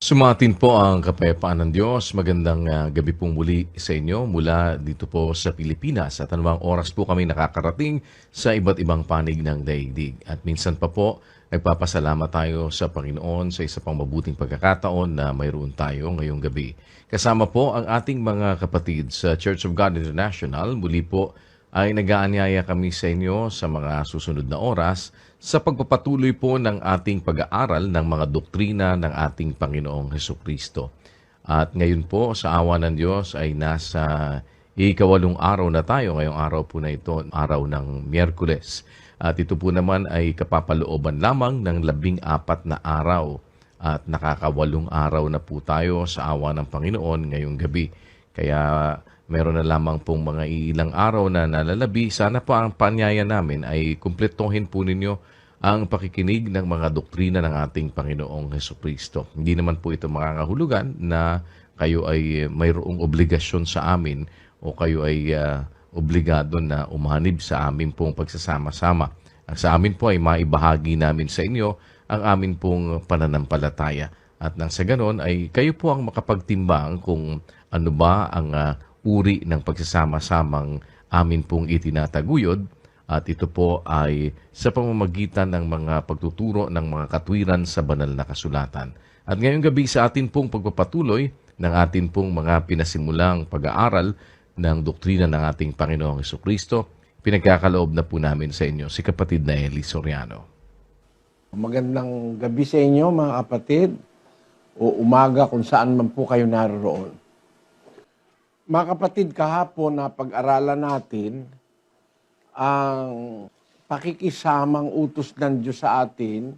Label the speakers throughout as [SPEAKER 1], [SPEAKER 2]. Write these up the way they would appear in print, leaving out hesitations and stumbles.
[SPEAKER 1] Sumatin po ang kapayapaan ng Diyos. Magandang gabi pong muli sa inyo mula dito po sa Pilipinas. At anumang oras po kami nakakarating sa iba't ibang panig ng daigdig. At minsan pa po, nagpapasalamat tayo sa Panginoon sa isa pang mabuting pagkakataon na mayroon tayo ngayong gabi. Kasama po ang ating mga kapatid sa Church of God International. Muli po ay nag-aanyaya kami sa inyo sa mga susunod na oras sa pagpapatuloy po ng ating pag-aaral ng mga doktrina ng ating Panginoong Hesukristo. At ngayon po, sa awa ng Diyos ay nasa ikawalong araw na tayo. Ngayong araw po na ito, araw ng Miyerkules. At ito po naman ay kapapalooban lamang ng 14 na araw. At nakakawalong araw na po tayo sa awa ng Panginoon ngayong gabi. Kaya meron na lamang pong mga ilang araw na nalalabi. Sana po ang panyaya namin ay kumpletohin po ninyo ang pakikinig ng mga doktrina ng ating Panginoong Hesukristo. Hindi naman po ito makakahulugan na kayo ay mayroong obligasyon sa amin o kayo ay obligado na umanib sa amin pong pagsasama-sama. Ang sa amin po ay maibahagi namin sa inyo ang amin pong pananampalataya. At nang sa ganon ay kayo po ang makapagtimbang kung ano ba ang uri ng pagsasama-samang amin pong itinataguyod. At ito po ay sa pamamagitan ng mga pagtuturo ng mga katwiran sa banal na kasulatan. At ngayong gabi sa atin pong pagpapatuloy ng atin pong mga pinasimulang pag-aaral ng doktrina ng ating Panginoong Hesukristo, pinagkakaloob na po namin sa inyo si kapatid na Eli Soriano.
[SPEAKER 2] Magandang gabi sa inyo mga kapatid o umaga kung saan man po kayo naroon. Mga kapatid, kahapon na pag-aralan natin ang pakikisamang utos ng Diyos sa atin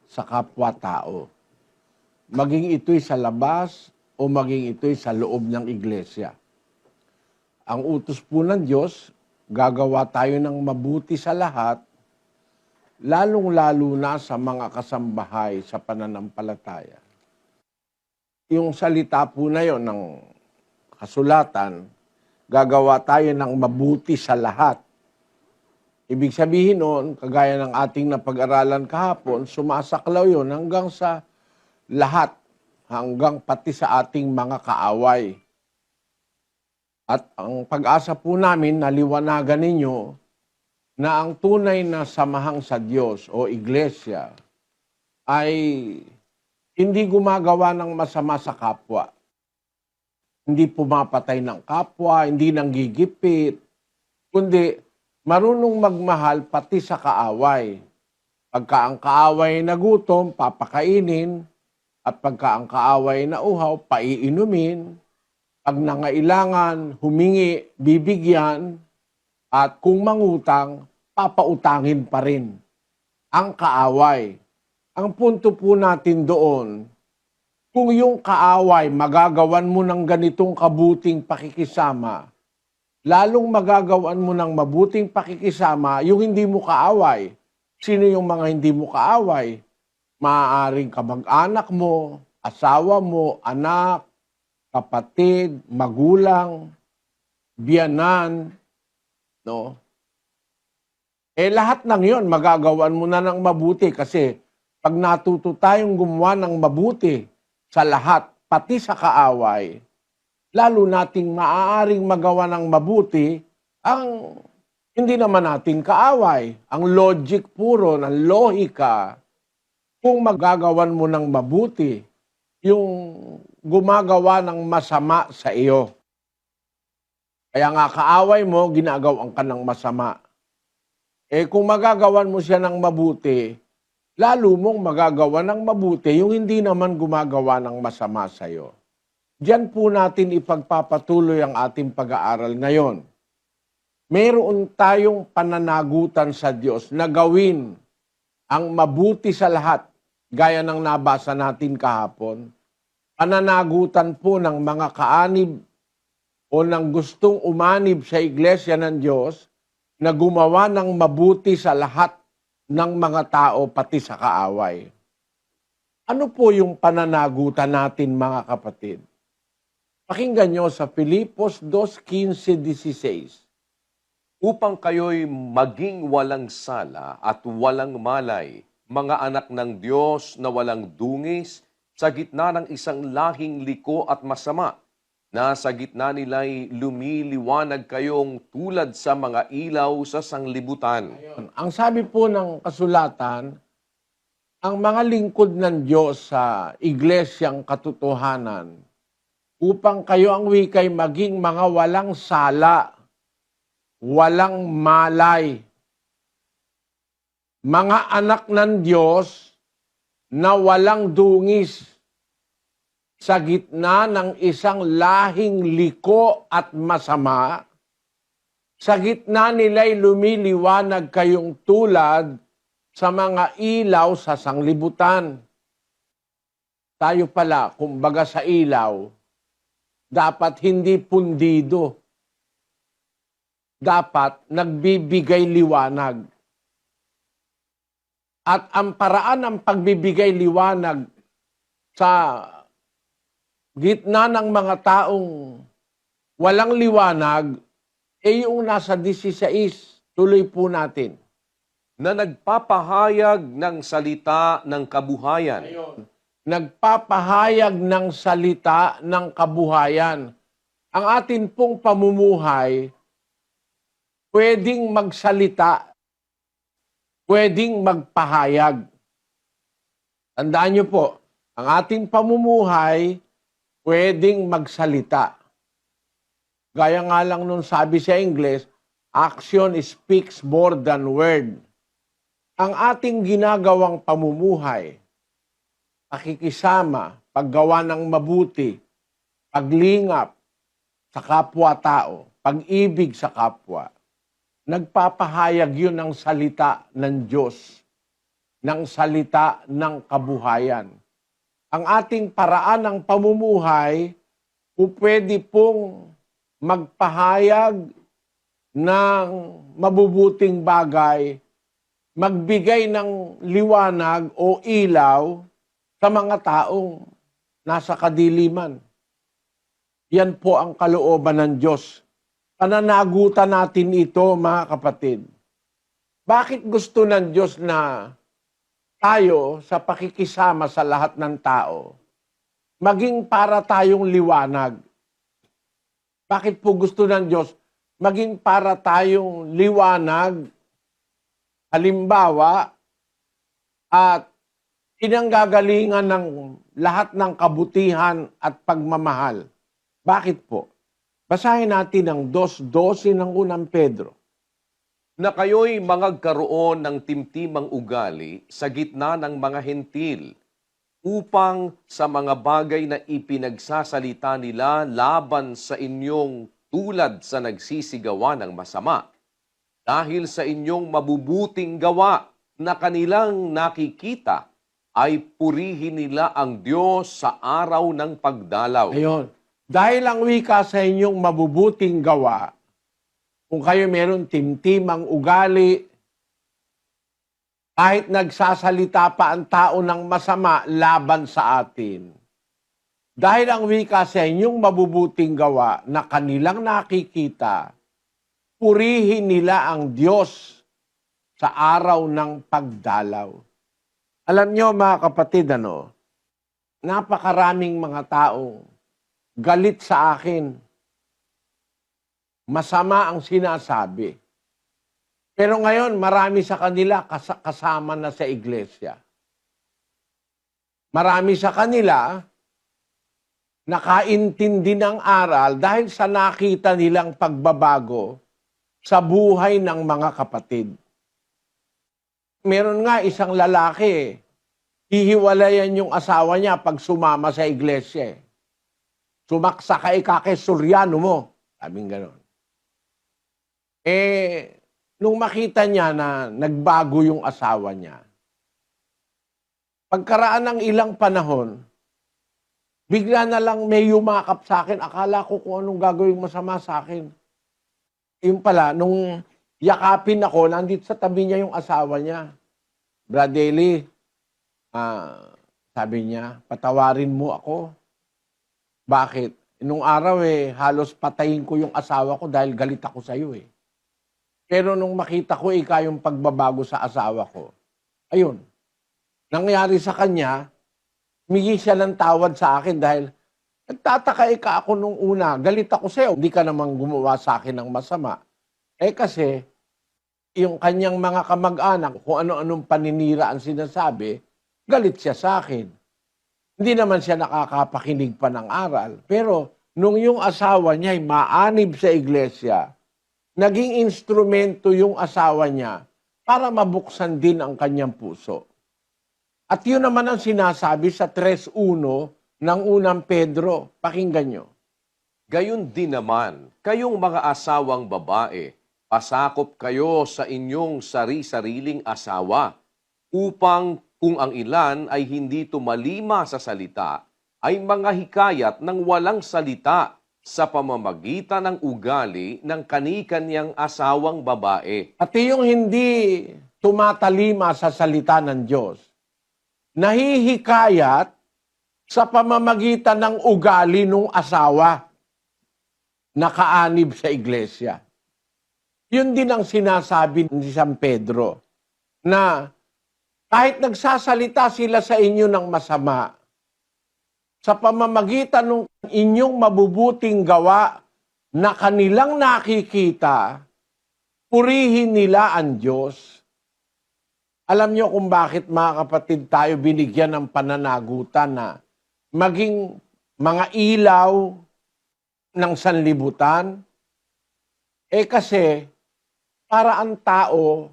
[SPEAKER 2] sa kapwa-tao. Maging ito'y sa labas o maging ito'y sa loob ng iglesia. Ang utos po ng Diyos, gagawa tayo ng mabuti sa lahat, lalong-lalo na sa mga kasambahay sa pananampalataya. Yung salita po na yon ng kasulatan, gagawa tayo ng mabuti sa lahat. Ibig sabihin noon, kagaya ng ating napag-aralan kahapon, sumasaklaw yon hanggang sa lahat, hanggang pati sa ating mga kaaway. At ang pag-asa po namin, naliwanagan ninyo, na ang tunay na samahang sa Diyos o iglesia ay hindi gumagawa ng masama sa kapwa. Hindi pumapatay ng kapwa, hindi nanggigipit, kundi marunong magmahal pati sa kaaway. Pagka ang kaaway nagutom, papakainin, at pagka ang kaaway na uhaw, paiinumin. Pag nangailangan, humingi, bibigyan, at kung mangutang, papautangin pa rin ang kaaway. Ang punto po natin doon, kung yung kaaway magagawan mo ng ganitong kabuting pakikisama, lalong magagawan mo ng mabuting pakikisama yung hindi mo kaaway. Sino yung mga hindi mo kaaway? Maaaring kamag-anak mo, asawa mo, anak, kapatid, magulang, biyanan, no? Lahat ng yon magagawan mo na ng mabuti kasi pag natuto tayong gumawa ng mabuti sa lahat, pati sa kaaway, lalo nating maaaring magawa ng mabuti ang hindi naman natin kaaway. Ang logic puro ng lohika, kung magagawan mo ng mabuti, yung gumagawa ng masama sa iyo. Kaya nga kaaway mo, ginagawan ka ng masama. Kung magagawan mo siya ng mabuti, lalo mong magagawa ng mabuti yung hindi naman gumagawa ng masama sa iyo. Diyan po natin ipagpapatuloy ang ating pag-aaral ngayon. Meron tayong pananagutan sa Diyos na gawin ang mabuti sa lahat, gaya ng nabasa natin kahapon. Pananagutan po ng mga kaanib o ng gustong umanib sa iglesia ng Diyos na gumawa ng mabuti sa lahat ng mga tao pati sa kaaway. Ano po yung pananagutan natin mga kapatid? Pakinggan nyo sa Filipos 2:15-16.
[SPEAKER 3] Upang kayo'y maging walang sala at walang malay, mga anak ng Diyos na walang dungis, sa gitna ng isang lahing liko at masama, na sa gitna nila'y lumiliwanag kayong tulad sa mga ilaw sa sanglibutan.
[SPEAKER 2] Ang sabi po ng kasulatan, ang mga lingkod ng Diyos sa iglesyang katotohanan, upang kayo ang wikay maging mga walang sala, walang malay, mga anak ng Diyos na walang dungis sa gitna ng isang lahing liko at masama. Sa gitna nila'y lumiliwanag kayong tulad sa mga ilaw sa sanglibutan. Tayo pala, kumbaga sa ilaw, dapat hindi pundido. Dapat nagbibigay liwanag. At ang paraan ng pagbibigay liwanag sa gitna ng mga taong walang liwanag, yung nasa 16. Tuloy po natin.
[SPEAKER 3] Na nagpapahayag ng salita ng kabuhayan.
[SPEAKER 2] Nagpapahayag ng salita ng kabuhayan. Ang atin pong pamumuhay, pwedeng magsalita, pwedeng magpahayag. Tandaan niyo po, ang ating pamumuhay, pwedeng magsalita. Gaya nga lang nung sabi sa English, action speaks more than word. Ang ating ginagawang pamumuhay, pakikisama, paggawa ng mabuti, paglingap sa kapwa-tao, pag-ibig sa kapwa, nagpapahayag yun ng salita ng Diyos, ng salita ng kabuhayan. Ang ating paraan ng pamumuhay, pwede pong magpahayag ng mabubuting bagay, magbigay ng liwanag o ilaw sa mga taong nasa kadiliman. Yan po ang kalooban ng Diyos. Pananagutan natin ito, mga kapatid. Bakit gusto ng Diyos na tayo sa pakikisama sa lahat ng tao, maging para tayong liwanag? Bakit po gusto ng Diyos maging para tayong liwanag, halimbawa, at pinanggagalingan ng lahat ng kabutihan at pagmamahal? Bakit po? Basahin natin ang 2:12 ng unang Pedro.
[SPEAKER 3] Na kayo'y magkaroon ng timtimang ugali sa gitna ng mga hentil, upang sa mga bagay na ipinagsasalita nila laban sa inyong tulad sa nagsisigawa ng masama, dahil sa inyong mabubuting gawa na kanilang nakikita, ay purihin nila ang Diyos sa araw ng pagdalaw.
[SPEAKER 2] Ayun. Dahil ang wika sa inyong mabubuting gawa, kung kayo meron timtimang ugali, kahit nagsasalita pa ang tao ng masama laban sa atin, dahil ang wika sa inyong mabubuting gawa na kanilang nakikita, purihin nila ang Diyos sa araw ng pagdalaw. Alam nyo, mga kapatid, napakaraming mga taong galit sa akin. Masama ang sinasabi. Pero ngayon, marami sa kanila kasama na sa iglesia. Marami sa kanila nakaintindi ng aral dahil sa nakita nilang pagbabago sa buhay ng mga kapatid. Meron nga isang lalaki, hihiwalayan yung asawa niya pag sumama sa iglesia. Sumaksa ka ikakesuryano mo. Sabing ganon. Nung makita niya na nagbago yung asawa niya, pagkaraan ng ilang panahon, bigla na lang may yumakap sa akin. Akala ko kung anong gagawing masama sa akin. Yung pala, nung yakapin ako, nandito sa tabi niya yung asawa niya. Brad Daly, sabi niya, patawarin mo ako. Bakit? Nung araw halos patayin ko yung asawa ko dahil galit ako sa iyo . Pero nung makita ko yung pagbabago sa asawa ko, ayun, nangyari sa kanya, humingi siya ng tawad sa akin dahil nagtataka ako nung una. Galit ako sa'yo. Hindi ka naman gumawa sa akin ng masama. Kasi, yung kanyang mga kamag-anak, kung ano-anong paninira ang sinasabi, galit siya sa akin. Hindi naman siya nakakapakinig pa ng aral. Pero, nung yung asawa niya ay maanib sa iglesia, naging instrumento yung asawa niya para mabuksan din ang kanyang puso. At yun naman ang sinasabi sa 3:1 ng unang Pedro. Pakinggan nyo.
[SPEAKER 3] Gayon din naman, kayong mga asawang babae, pasakop kayo sa inyong sari-sariling asawa, upang kung ang ilan ay hindi tumalima sa salita, ay mga hikayat ng walang salita sa pamamagitan ng ugali ng kani-kanyang asawang babae.
[SPEAKER 2] At yung hindi tumatalima sa salita ng Diyos, nahihikayat sa pamamagitan ng ugali ng asawa na kaanib sa iglesia. Yun din ang sinasabi ni San Pedro, na kahit nagsasalita sila sa inyo ng masama, sa pamamagitan ng inyong mabubuting gawa na kanilang nakikita, purihin nila ang Diyos. Alam nyo kung bakit, mga kapatid, tayo binigyan ng pananagutan na maging mga ilaw ng sanlibutan? Kasi para ang tao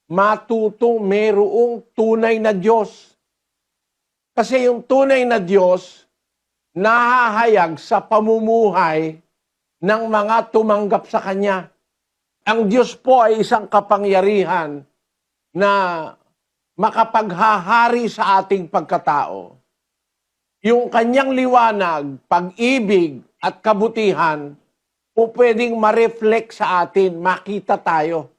[SPEAKER 2] matutong mayroong tunay na Diyos. Kasi yung tunay na Diyos nahahayag sa pamumuhay ng mga tumanggap sa Kanya. Ang Diyos po ay isang kapangyarihan na makapaghahari sa ating pagkatao. Yung Kanyang liwanag, pag-ibig at kabutihan po pwedeng ma-reflect sa atin, makita tayo.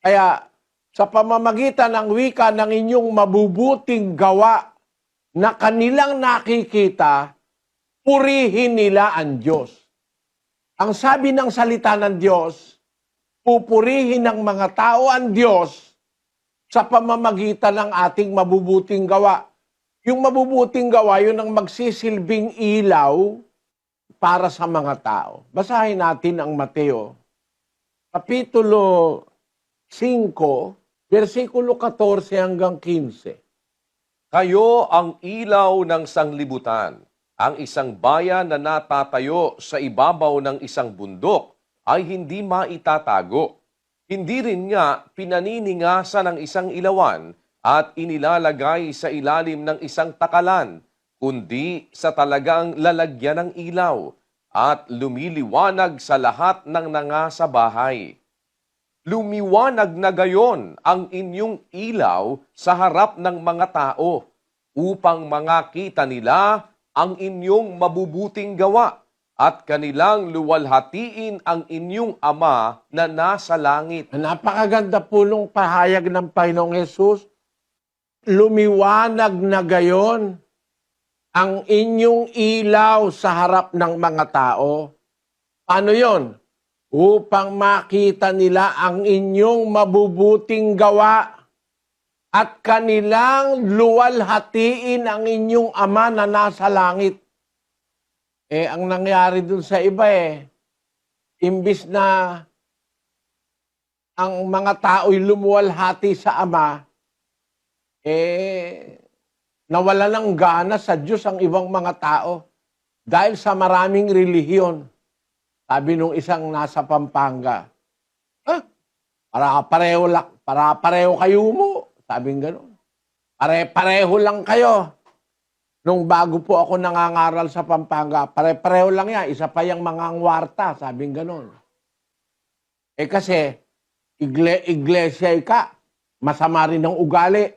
[SPEAKER 2] Kaya sa pamamagitan ng wika ng inyong mabubuting gawa na kanilang nakikita, purihin nila ang Diyos. Ang sabi ng salita ng Diyos, pupurihin ng mga tao ang Diyos sa pamamagitan ng ating mabubuting gawa. Yung mabubuting gawa, yun ang magsisilbing ilaw para sa mga tao. Basahin natin ang Mateo, Kapitulo 5, versikulo 14 hanggang 15.
[SPEAKER 3] Kayo ang ilaw ng sanglibutan. Ang isang bayan na natatayo sa ibabaw ng isang bundok ay hindi maitatago. Hindi rin nga pinaniningasan ng isang ilawan at inilalagay sa ilalim ng isang takalan, kundi sa talagang lalagyan ng ilaw at lumiliwanag sa lahat ng nangasa bahay. Lumiwanag na gayon ang inyong ilaw sa harap ng mga tao upang makita nila ang inyong mabubuting gawa at kanilang luwalhatiin ang inyong Ama na nasa langit.
[SPEAKER 2] Napakaganda po nung pahayag ng Panginoong Hesus. Lumiwanag na gayon ang inyong ilaw sa harap ng mga tao. Paano yon? Upang makita nila ang inyong mabubuting gawa at kanilang luwalhatiin ang inyong Ama na nasa langit. Ang nangyari dun sa iba imbis na ang mga tao'y lumuwalhati sa Ama, nawala ng gana sa Diyos ang ibang mga tao dahil sa maraming relihiyon. Sabi nung isang nasa Pampanga, para-pareho kayo mo. Sabing gano'n. Pare-pareho lang kayo. Nung bago po ako nangangaral sa Pampanga, pare-pareho lang yan. Isa pa yung mga ngwarta. Sabing gano'n. Kasi, iglesia ka, masama rin ang ugali.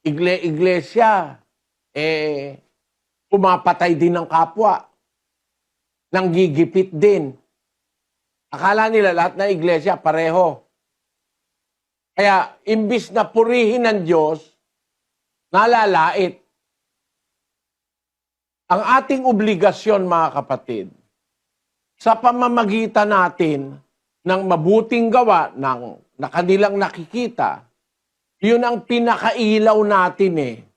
[SPEAKER 2] Iglesia, pumapatay din ng kapwa. Nanggigipit din. Akala nila lahat ng iglesia pareho. Kaya, imbis na purihin ng Diyos, nalalait. Ang ating obligasyon, mga kapatid, sa pamamagitan natin ng mabuting gawa na kanilang nakikita, yun ang pinakailaw natin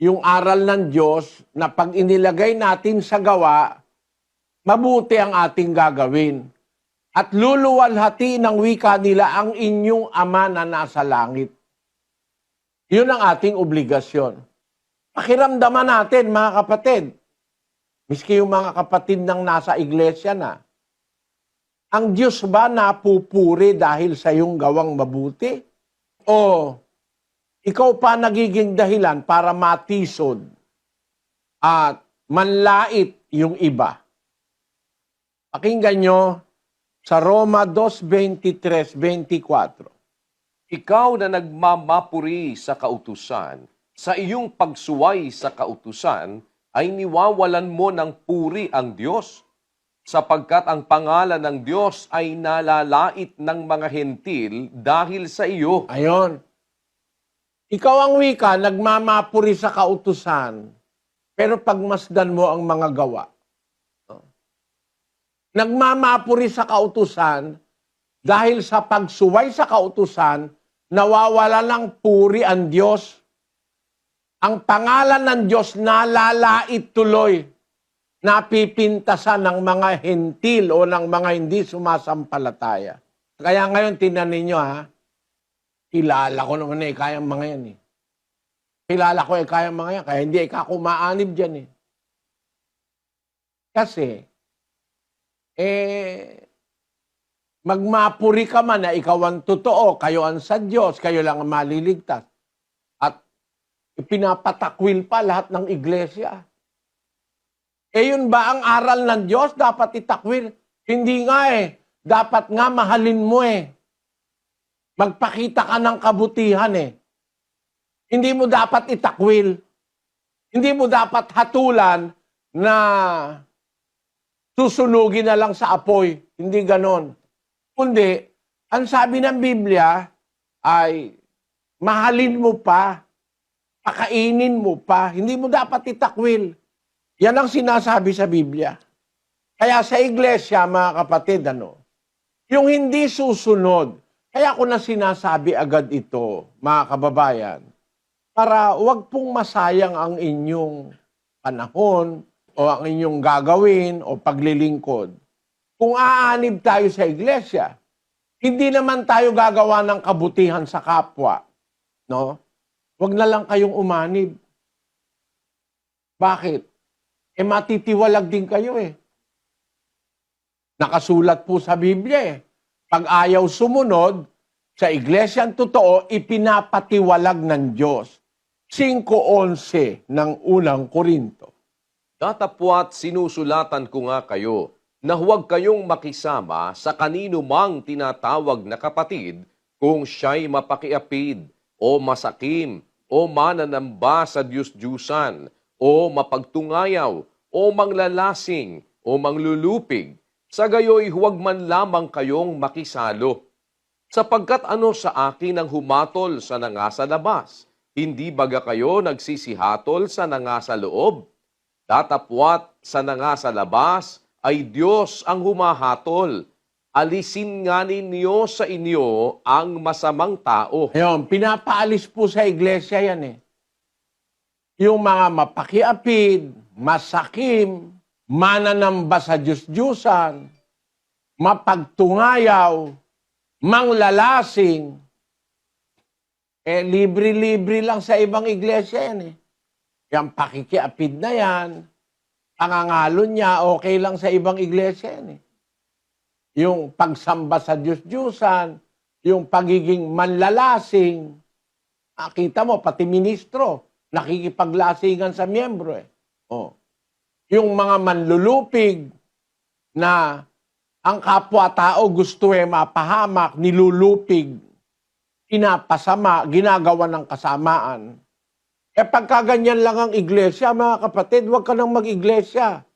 [SPEAKER 2] yung aral ng Diyos na pag inilagay natin sa gawa, mabuti ang ating gagawin. At luluwalhati ng wika nila ang inyong Ama na nasa langit. Yun ang ating obligasyon. Pakiramdaman natin, mga kapatid, miski yung mga kapatid ng nasa iglesia na, ang Diyos ba napupuri dahil sa iyong gawang mabuti? O ikaw pa nagiging dahilan para matisod at manlait yung iba? Pakinggan nyo sa Roma 2:23-24.
[SPEAKER 3] Ikaw na nagmamapuri sa kautusan, sa iyong pagsuway sa kautusan, ay niwawalan mo ng puri ang Diyos, sapagkat ang pangalan ng Diyos ay nalalait ng mga hentil dahil sa iyo.
[SPEAKER 2] Ayon. Ikaw ang wika, nagmamapuri sa kautusan, pero pagmasdan mo ang mga gawa. Nagmamapuri sa kautusan, dahil sa pagsuway sa kautusan, nawawala ng puri ang Diyos. Ang pangalan ng Diyos nalalait tuloy, napipintasan ng mga hentil o ng mga hindi sumasampalataya. Kaya ngayon, tinan ninyo ha, kilala ko naman kayang mga yan eh. Kilala ko kayang mga yan, kaya hindi kumaanib dyan eh. Kasi, magmapuri ka man na ikaw ang totoo, kayo ang sa Diyos, kayo lang ang maliligtas. At ipinapatakwil pa lahat ng iglesia. Yun ba ang aral ng Diyos? Dapat itakwil? Hindi nga eh. Dapat nga mahalin mo eh. Magpakita ka ng kabutihan eh. Hindi mo dapat itakwil. Hindi mo dapat hatulan na susunugin na lang sa apoy. Hindi ganon. Kundi, ang sabi ng Biblia ay mahalin mo pa, pakainin mo pa, hindi mo dapat itakwil. Yan ang sinasabi sa Biblia. Kaya sa iglesia, mga kapatid, yung hindi susunod, kaya ko na sinasabi agad ito, mga kababayan, para wag pong masayang ang inyong panahon o ang inyong gagawin o paglilingkod. Kung aanib tayo sa iglesia, hindi naman tayo gagawa ng kabutihan sa kapwa. No? Wag na lang kayong umanib. Bakit? Matitiwalag din kayo eh. Nakasulat po sa Biblia eh. Pag ayaw sumunod, sa iglesyang totoo, ipinapatiwalag ng Diyos. 5:11 ng unang Korinto.
[SPEAKER 3] Datapwat sinusulatan ko nga kayo na huwag kayong makisama sa kanino mang tinatawag na kapatid kung siya'y mapakiapid o masakim o mananamba sa Diyos-Diyusan o mapagtungayaw o manglalasing o manglulupig. Sa gayoy huwag man lamang kayong makisalo. Sapagkat ano sa akin ang humatol sa nangasa labas? Hindi baga kayo nagsisihatol sa nangasa loob? Datapwat sa nangasa labas ay Diyos ang humahatol. Alisin nga ninyo sa inyo ang masamang tao.
[SPEAKER 2] Ayun, pinapaalis po sa iglesia yan eh. Yung mga mapakiapid, masakim, mananamba sa Diyos-Diyusan, mapagtungayaw, manglalasing, libre-libre lang sa ibang iglesia yan eh. Yung pakikiapid na yan, pangangalon niya, okay lang sa ibang iglesia yan eh. Yung pagsamba sa Diyos-Diyusan, yung pagiging manlalasing, kita mo, pati ministro, nakikipaglasingan sa miyembro eh. Yung mga manlulupig na ang kapwa-tao gusto mapahamak, nilulupig, pinapasama, ginagawa ng kasamaan. Pagka ganyan lang ang iglesia, mga kapatid, huwag ka nang mag-iglesia.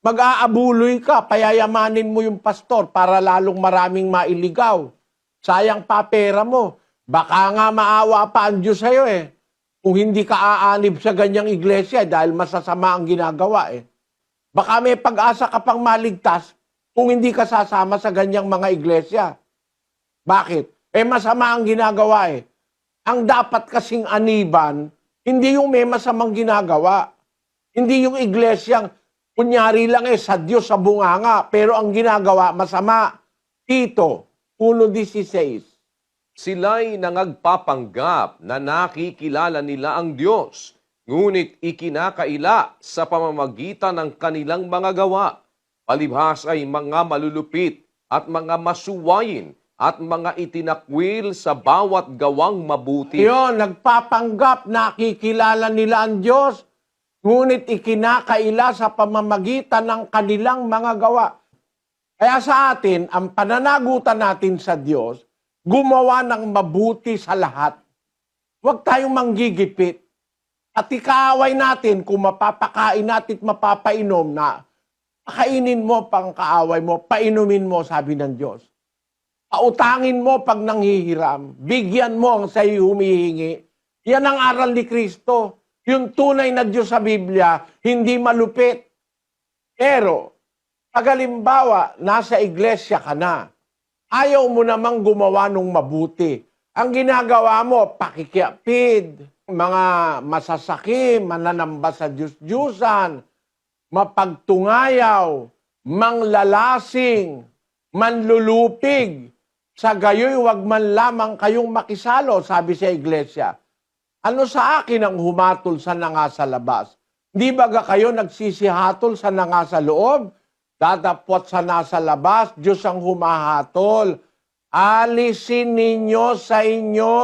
[SPEAKER 2] Mag-aabuloy ka, payayamanin mo yung pastor para lalong maraming mailigaw. Sayang pa pera mo. Baka nga maawa pa ang Diyos sa'yo eh. Kung hindi ka aanib sa ganyang iglesia dahil masasama ang ginagawa eh. Baka may pag-asa ka pang maligtas kung hindi ka sasama sa ganyang mga iglesia. Bakit? Masama ang ginagawa eh. Ang dapat kasing aniban Hindi yung may masamang ginagawa. Hindi yung iglesyang kunyari lang sa Diyos sa bunganga, pero ang ginagawa masama. Tito 1:16.
[SPEAKER 3] Sila'y nangagpapanggap na nakikilala nila ang Diyos, ngunit ikinakaila sa pamamagitan ng kanilang mga gawa. Palibhas ay mga malulupit at mga masuwayin at mga itinakwil sa bawat gawang mabuti.
[SPEAKER 2] Yun, nagpapanggap, nakikilala nila ang Diyos, ngunit ikinakaila sa pamamagitan ng kanilang mga gawa. Kaya sa atin, ang pananagutan natin sa Diyos, gumawa ng mabuti sa lahat. Huwag tayong manggigipit. At ikaaway natin kung mapapakain natin at mapapainom na pakainin mo pang kaaway mo, painumin mo, sabi ng Diyos. Pautangin mo pag nanghihiram. Bigyan mo ang sa'yo humihingi. Yan ang aral ni Kristo. Yung tunay na Diyos sa Biblia, hindi malupit. Pero, pag halimbawa, nasa iglesia ka na, ayaw mo namang gumawa ng mabuti. Ang ginagawa mo, pakikiapid, mga masasakim, mananamba sa Diyos-Diyusan, mapagtungayaw, manglalasing, manlulupig. Sa gayoy, wag man lamang kayong makisalo, sabi sa iglesia. Ano sa akin ang humatol sa nanga sa labas? Di ba kayo nagsisihatol sa nanga sa loob? Dadapot sa nasa labas, Diyos ang humahatol. Alisin ninyo sa inyo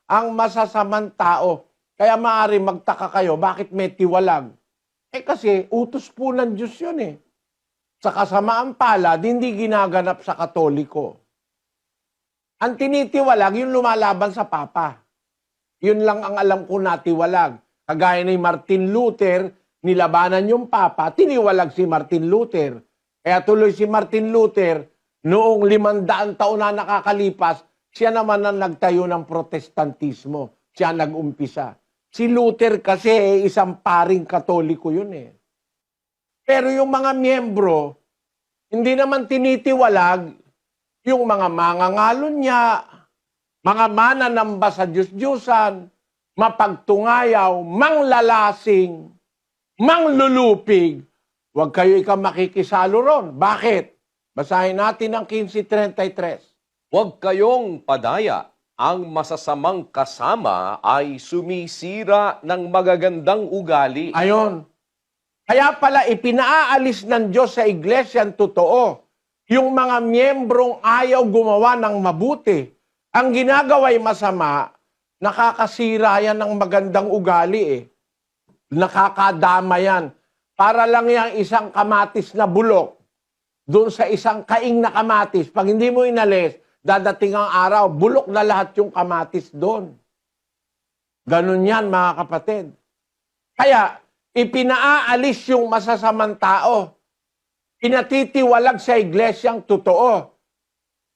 [SPEAKER 2] ang masasamang tao. Kaya maaari magtaka kayo, bakit may tiwalag? Kasi utos po ng Diyos yun eh. Sa kasamaan palad, hindi ginaganap sa Katoliko. Ang tinitiwalag, yung lumalaban sa Papa. Yun lang ang alam ko na tiwalag. Kagaya ni Martin Luther, nilabanan yung Papa, tiniwalag si Martin Luther. Kaya tuloy si Martin Luther, noong 500 taon na nakakalipas, siya naman ang nagtayo ng protestantismo. Siya nag-umpisa. Si Luther kasi isang paring Katoliko yun eh. Pero yung mga miyembro, hindi naman tinitiwalag yung mga mangangalon niya, mga mananamba sa Diyos-Diyusan, mapagtungayaw, manglalasing, manglulupig. Huwag kayo makikisalo ron. Bakit? Basahin natin ang 15:33.
[SPEAKER 3] Huwag kayong padaya. Ang masasamang kasama ay sumisira ng magagandang ugali.
[SPEAKER 2] Ayon. Kaya pala ipinaalis ng Diyos sa iglesia ang totoo. Yung mga miyembrong ayaw gumawa ng mabuti. Ang ginagawa'y masama, nakakasira yan ng magandang ugali eh. Nakakadama yan. Para lang yung isang kamatis na bulok, doon sa isang kaing na kamatis, pag hindi mo inalis, dadating ang araw, bulok na lahat yung kamatis doon. Ganun yan, mga kapatid. Kaya, ipinaalis yung masasamang tao. Pinatitiwalag sa iglesyang totoo.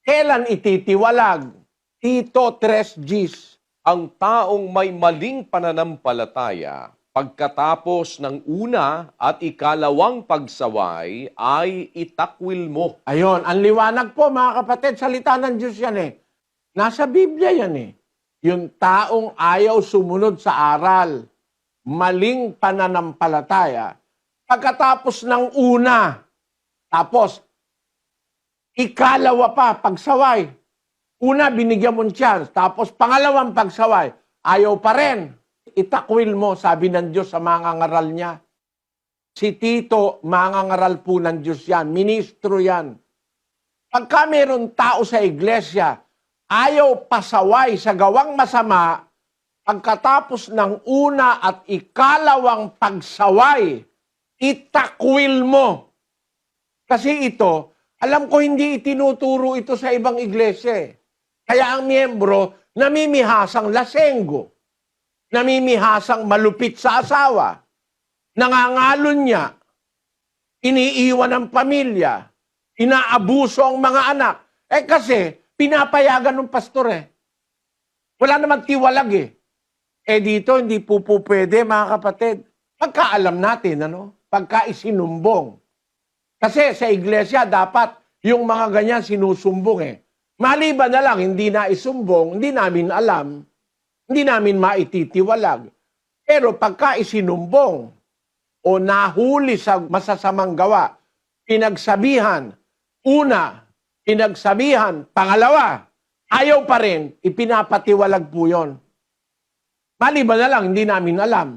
[SPEAKER 2] Kailan ititiwalag? Tito 3:10.
[SPEAKER 3] Ang taong may maling pananampalataya, pagkatapos ng una at ikalawang pagsaway, ay itakwil mo.
[SPEAKER 2] Ayon, ang liwanag po mga kapatid, salita ng Diyos yan eh. Nasa Biblia yan eh. Yung taong ayaw sumunod sa aral, maling pananampalataya, pagkatapos ng una, tapos ikalawa pa, pagsaway. Una, binigyan mo chance, tapos pangalawang pagsaway, ayaw pa rin. Itakwil mo, sabi ng Diyos sa mga ngaral niya. Si Tito, mga ngaral po ng Diyos yan, ministro yan. Pagka mayroon tao sa iglesia, ayaw pasaway sa gawang masama, pagkatapos ng una at ikalawang pagsaway, itakwil mo. Kasi ito, alam ko hindi itinuturo ito sa ibang iglesia. Kaya ang miyembro, namimihasang lasenggo. Namimihasang malupit sa asawa, nangangalon niya, iniiwan ang pamilya, inaabuso ang mga anak. Kasi, pinapayagan ng pastor Wala namang tiwalag dito, hindi po pwede, mga kapatid. Pagkaalam natin, pagka isinumbong. Kasi sa iglesia, dapat yung mga ganyan sinusumbong Maliban na lang, hindi na isumbong, hindi namin alam, hindi namin maititiwalag. Pero pagka isinumbong o nahuli sa masasamang gawa, pinagsabihan, una, pinagsabihan, pangalawa, ayaw pa rin, ipinapatiwalag po yun. Maliban na lang, hindi namin alam.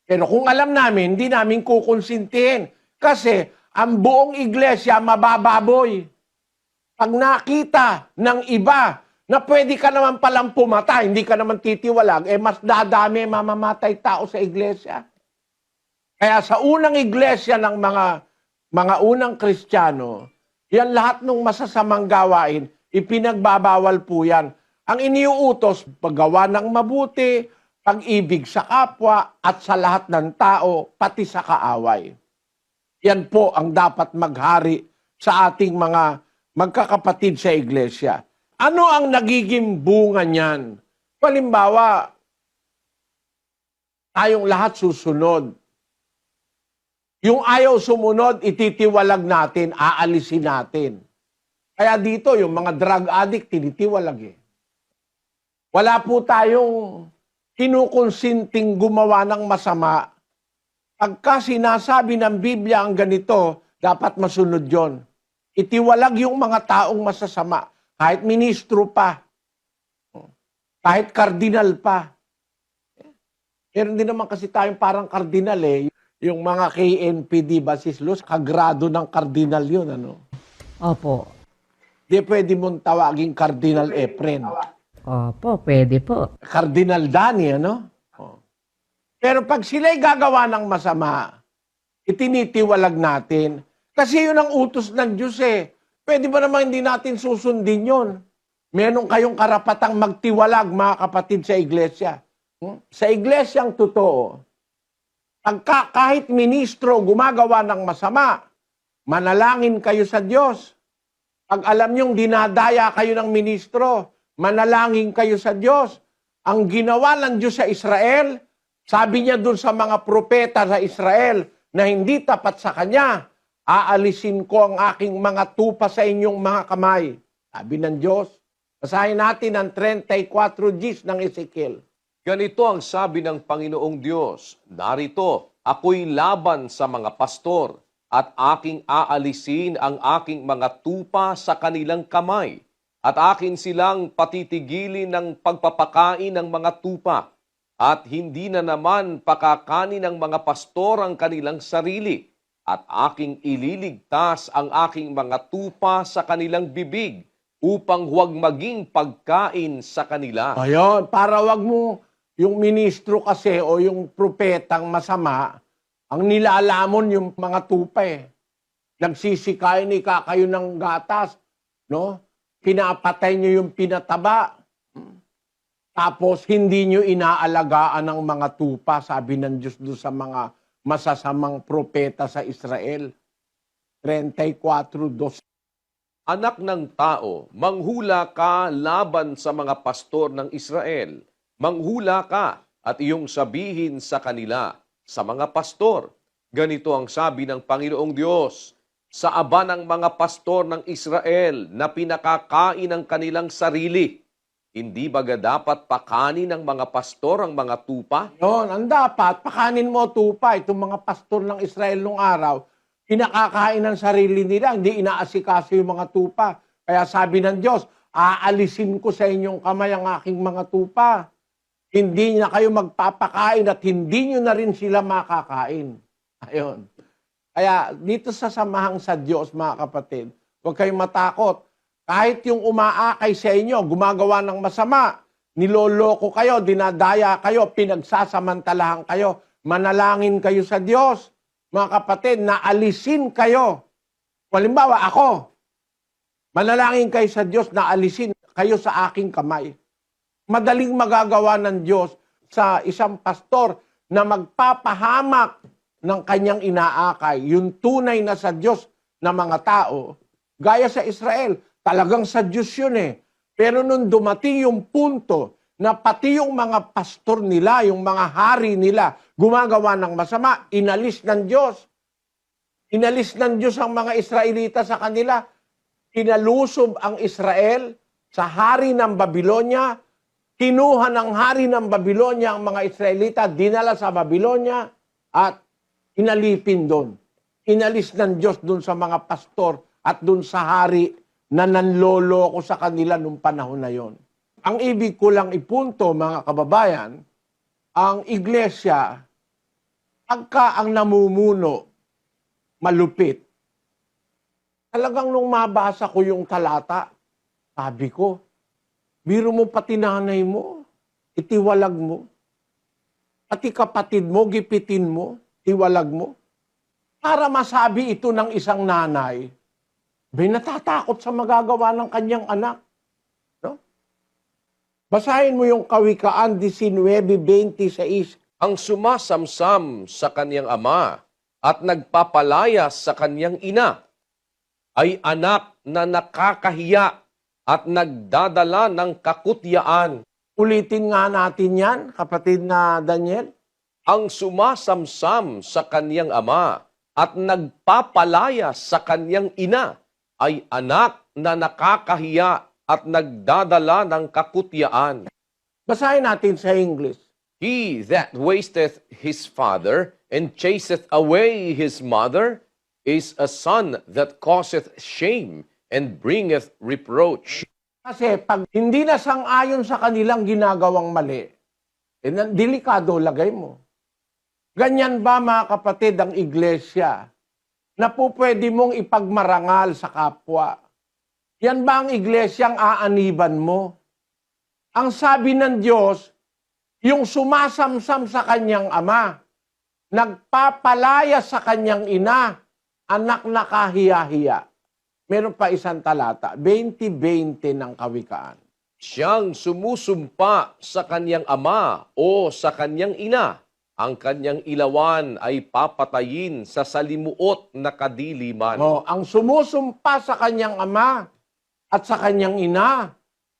[SPEAKER 2] Pero kung alam namin, hindi namin kukonsintihin. Kasi ang buong iglesia mabababoy. Pag nakita ng iba na pwede ka naman palang pumatay, hindi ka naman titiwalag, mas dadami mamamatay tao sa iglesia. Kaya sa unang iglesia ng mga unang Kristiyano, yan lahat ng masasamang gawain, ipinagbabawal po yan. Ang iniuutos, paggawa ng mabuti, pag-ibig sa kapwa, at sa lahat ng tao, pati sa kaaway. Yan po ang dapat maghari sa ating mga magkakapatid sa iglesia. Ano ang nagiging bunga niyan? Halimbawa, tayong lahat susunod. Yung ayaw sumunod, ititiwalag natin, aalisin natin. Kaya dito, yung mga drug addict, tinitiwalag eh. Wala po tayong kinukonsinting gumawa ng masama. Pagka sinasabi ng Biblia ang ganito, dapat masunod yon. Itiwalag yung mga taong masasama, kahit ministro pa, kahit kardinal pa. Meron din naman kasi tayong parang kardinal eh. Yung mga KNPD Basilos, kagrado ng kardinal yun, ano?
[SPEAKER 4] Opo.
[SPEAKER 2] Di pwede mong tawaging Cardinal Efren.
[SPEAKER 4] Opo, pwede po.
[SPEAKER 2] Cardinal Danny, ano? Oh. Pero pag sila'y gagawa ng masama, itinitiwalag natin. Kasi yun ang utos ng Diyos eh. Pwede ba naman hindi natin susundin yun? Meron kayong karapatang magtiwalag, mga kapatid, sa iglesia. Sa iglesyang totoo, pagka kahit ministro gumagawa ng masama, manalangin kayo sa Diyos. Pag alam niyong dinadaya kayo ng ministro, manalangin kayo sa Diyos. Ang ginawa ng Diyos sa Israel, sabi niya dun sa mga propeta sa Israel na hindi tapat sa Kanya, aalisin ko ang aking mga tupa sa inyong mga kamay. Sabi ng Diyos. Basahin natin ang 34 Gs ng Ezekiel.
[SPEAKER 3] Ganito ang sabi ng Panginoong Diyos, narito, ako'y laban sa mga pastor at aking aalisin ang aking mga tupa sa kanilang kamay at akin silang patitigilin ng pagpapakain ng mga tupa at hindi na naman pakakanin ng mga pastor ang kanilang sarili at aking ililigtas ang aking mga tupa sa kanilang bibig upang huwag maging pagkain sa kanila.
[SPEAKER 2] Ayun, para wag mo yung ministro kasi o yung propetang masama, ang nilalamon yung mga tupa eh. Nagsisikain kayo ng gatas, no? Pinapatay nyo yung pinataba. Tapos hindi nyo inaalagaan ng mga tupa, sabi ng Diyos doon sa mga masasamang propeta sa Israel. 34:2.
[SPEAKER 3] Anak ng tao, manghula ka laban sa mga pastor ng Israel. Manghula ka at iyong sabihin sa kanila, sa mga pastor. Ganito ang sabi ng Panginoong Diyos, sa aba ng mga pastor ng Israel na pinakakain ng kanilang sarili. Hindi ba dapat pakanin ng mga pastor ang mga tupa?
[SPEAKER 2] Yun, ang dapat, pakanin mo tupa. Itong mga pastor ng Israel nung araw, pinakakain ng sarili nila, hindi inaasikaso yung mga tupa. Kaya sabi ng Diyos, aalisin ko sa inyong kamay ang aking mga tupa. Hindi na kayo magpapakain at hindi nyo na rin sila makakain. Ayun. Kaya dito sa samahang sa Diyos, mga kapatid, huwag kayong matakot. Kahit yung umaakay sa inyo, gumagawa ng masama, niloloko kayo, dinadaya kayo, pinagsasamantalahan kayo, manalangin kayo sa Diyos. Mga kapatid, naalisin kayo. Halimbawa, ako, manalangin kayo sa Diyos, naalisin kayo sa aking kamay. Madaling magagawa ng Diyos sa isang pastor na magpapahamak ng kanyang inaakay. Yung tunay na sa Diyos na mga tao, gaya sa Israel, talagang sa Diyos yun eh. Pero nung dumating yung punto na pati yung mga pastor nila, yung mga hari nila, gumagawa ng masama, inalis ng Diyos. Inalis ng Diyos ang mga Israelita sa kanila. Pinalusob ang Israel sa hari ng Babylonia. kinuha ng hari ng Babylonia ang mga Israelita, dinala sa Babylonia at inalipin doon. Inalis ng Diyos doon sa mga pastor at doon sa hari na nanloloko sa kanila nung panahon na yon. Ang ibig ko lang ipunto, mga kababayan, ang iglesia, pagka ang namumuno, malupit. Talagang nung mabasa ko yung talata, sabi ko, biro mo pati nanay mo, itiwalag mo. Pati kapatid mo, gipitin mo, tiwalag mo. Para masabi ito ng isang nanay, natatakot sa magagawa ng kanyang anak. No? Basahin mo yung Kawikaan 19:26.
[SPEAKER 3] Ang sumasamsam sa kanyang ama at nagpapalayas sa kanyang ina ay anak na nakakahiya at nagdadala ng kakutyaan.
[SPEAKER 2] Ulitin nga natin yan, kapatid na Daniel.
[SPEAKER 3] Ang sumasamsam sa kanyang ama at nagpapalayas sa kanyang ina ay anak na nakakahiya at nagdadala ng kakutyaan.
[SPEAKER 2] Basahin natin sa English.
[SPEAKER 3] He that wasteth his father and chaseth away his mother is a son that causeth shame and bringeth reproach.
[SPEAKER 2] Kasi pag hindi na sang-ayon sa kanilang ginagawang mali, delikado lagay mo. Ganyan ba, mga kapatid, ang iglesia na po pwede mong ipagmarangal sa kapwa? Yan ba ang iglesyang aaniban mo? Ang sabi ng Diyos, yung sumasamsam sa kanyang ama, nagpapalaya sa kanyang ina, anak na kahiya-hiya. Meron pa isang talata, 20:20 ng Kawikaan.
[SPEAKER 3] Siyang sumusumpa sa kanyang ama o sa kanyang ina, ang kanyang ilawan ay papatayin sa salimuot na kadiliman.
[SPEAKER 2] Ang sumusumpa sa kanyang ama at sa kanyang ina,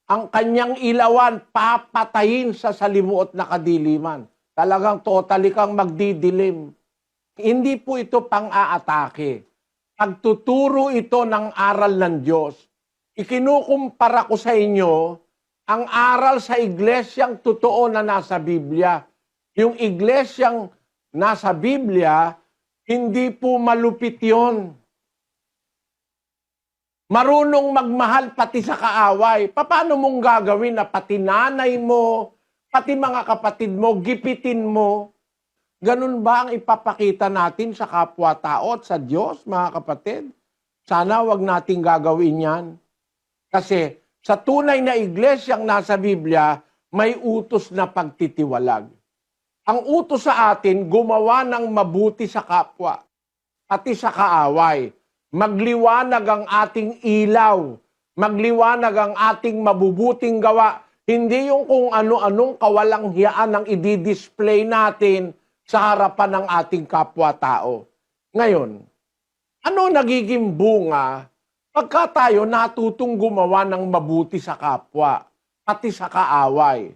[SPEAKER 2] ang kanyang ilawan papatayin sa salimuot na kadiliman. Talagang totally kang magdidilim. Hindi po ito pang-aatake. Pagtuturo ito ng aral ng Diyos. Ikinukumpara ko sa inyo ang aral sa iglesyang totoo na nasa Biblia. Yung iglesyang nasa Biblia, hindi po malupit yon. Marunong magmahal pati sa kaaway. Paano mong gagawin na pati nanay mo, pati mga kapatid mo, gipitin mo? Ganun ba ang ipapakita natin sa kapwa-tao at sa Diyos, mga kapatid? Sana wag nating gagawin yan. Kasi sa tunay na iglesyang nasa Biblia, may utos na pagtitiwalag. Ang utos sa atin, gumawa ng mabuti sa kapwa, pati sa kaaway. Magliwanag ang ating ilaw, magliwanag ang ating mabubuting gawa. Hindi yung kung ano-anong kawalanghiyaan ang i-display natin sa harapan ng ating kapwa-tao. Ngayon, ano nagiging bunga pagka tayo natutong gumawa ng mabuti sa kapwa, pati sa kaaway?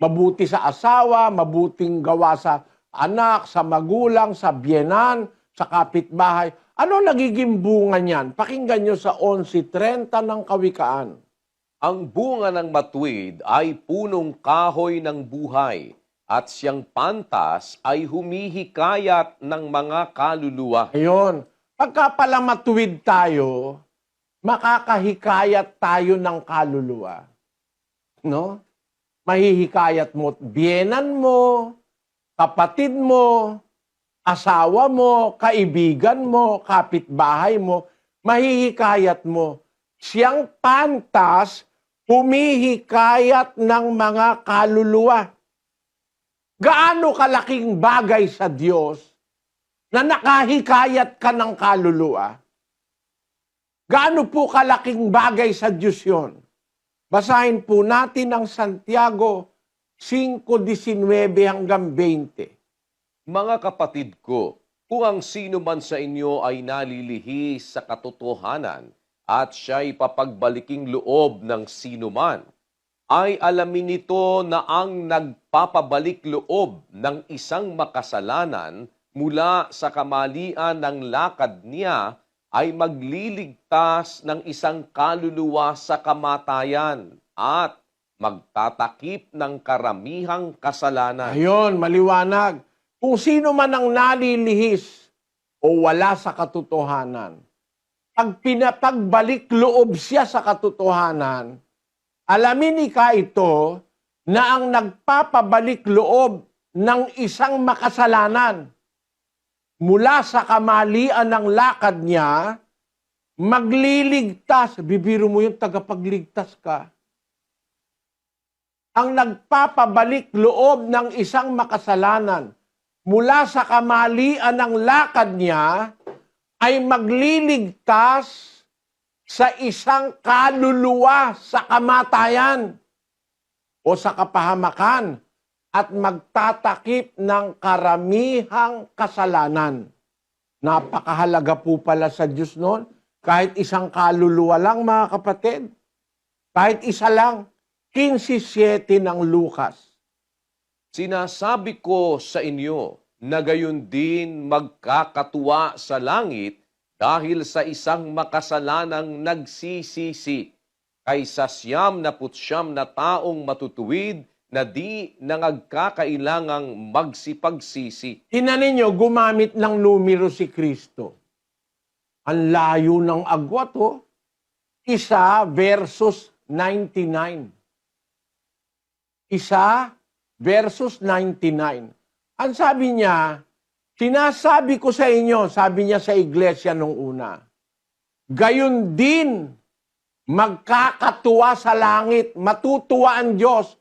[SPEAKER 2] Mabuti sa asawa, mabuting gawa sa anak, sa magulang, sa biyenan, sa kapitbahay. Ano nagiging bunga niyan? Pakinggan nyo sa 11:30 ng Kawikaan.
[SPEAKER 3] Ang bunga ng matuwid ay punong kahoy ng buhay, at siyang pantas ay humihikayat ng mga kaluluwa.
[SPEAKER 2] Ayun. Pagka pala matuwid tayo, makakahikayat tayo ng kaluluwa. No? Mahihikayat mo biyenan mo, kapatid mo, asawa mo, kaibigan mo, kapitbahay mo, mahihikayat mo. Siyang pantas, humihikayat ng mga kaluluwa. Gaano kalaking bagay sa Diyos na nakahikayat ka ng kaluluwa? Gaano po kalaking bagay sa Diyos yun? Basahin po natin ang Santiago 5:19 hanggang 20.
[SPEAKER 3] Mga kapatid ko, kung ang sino man sa inyo ay nalilihis sa katotohanan at siya'y papagbaliking loob ng sino man, ay alamin nito na ang nagpapabalik loob ng isang makasalanan mula sa kamalian ng lakad niya ay magliligtas ng isang kaluluwa sa kamatayan at magtatakip ng karamihang kasalanan.
[SPEAKER 2] Ayon, maliwanag. Kung sino man ang nalilihis o wala sa katotohanan, pag pinapagbalik loob siya sa katotohanan, alamin ito na ang nagpapabalik loob ng isang makasalanan mula sa kamalian ng lakad niya, magliligtas. Bibiro mo yung tagapagligtas ka. Ang nagpapabalik loob ng isang makasalanan mula sa kamalian ng lakad niya ay magliligtas sa isang kaluluwa sa kamatayan o sa kapahamakan at magtatakip ng karamihang kasalanan. Napakahalaga po pala sa Diyos noon. Kahit isang kaluluwa lang, mga kapatid. Kahit isa lang. 15:7 ng Lucas.
[SPEAKER 3] Sinasabi ko sa inyo na gayon din magkakatuwa sa langit dahil sa isang makasalanang nagsisisi kaysa 99 na taong matutuwid na di nangagkakailangang magsipagsisi.
[SPEAKER 2] Tingnan ninyo, gumamit ng numero si Kristo. Ang layo ng agwat, oh. 1 versus 99. 1 versus 99. Ang sabi niya, sinasabi ko sa inyo, sabi niya sa iglesia nung una, gayon din magkakatuwa sa langit, matutuwa ang Diyos,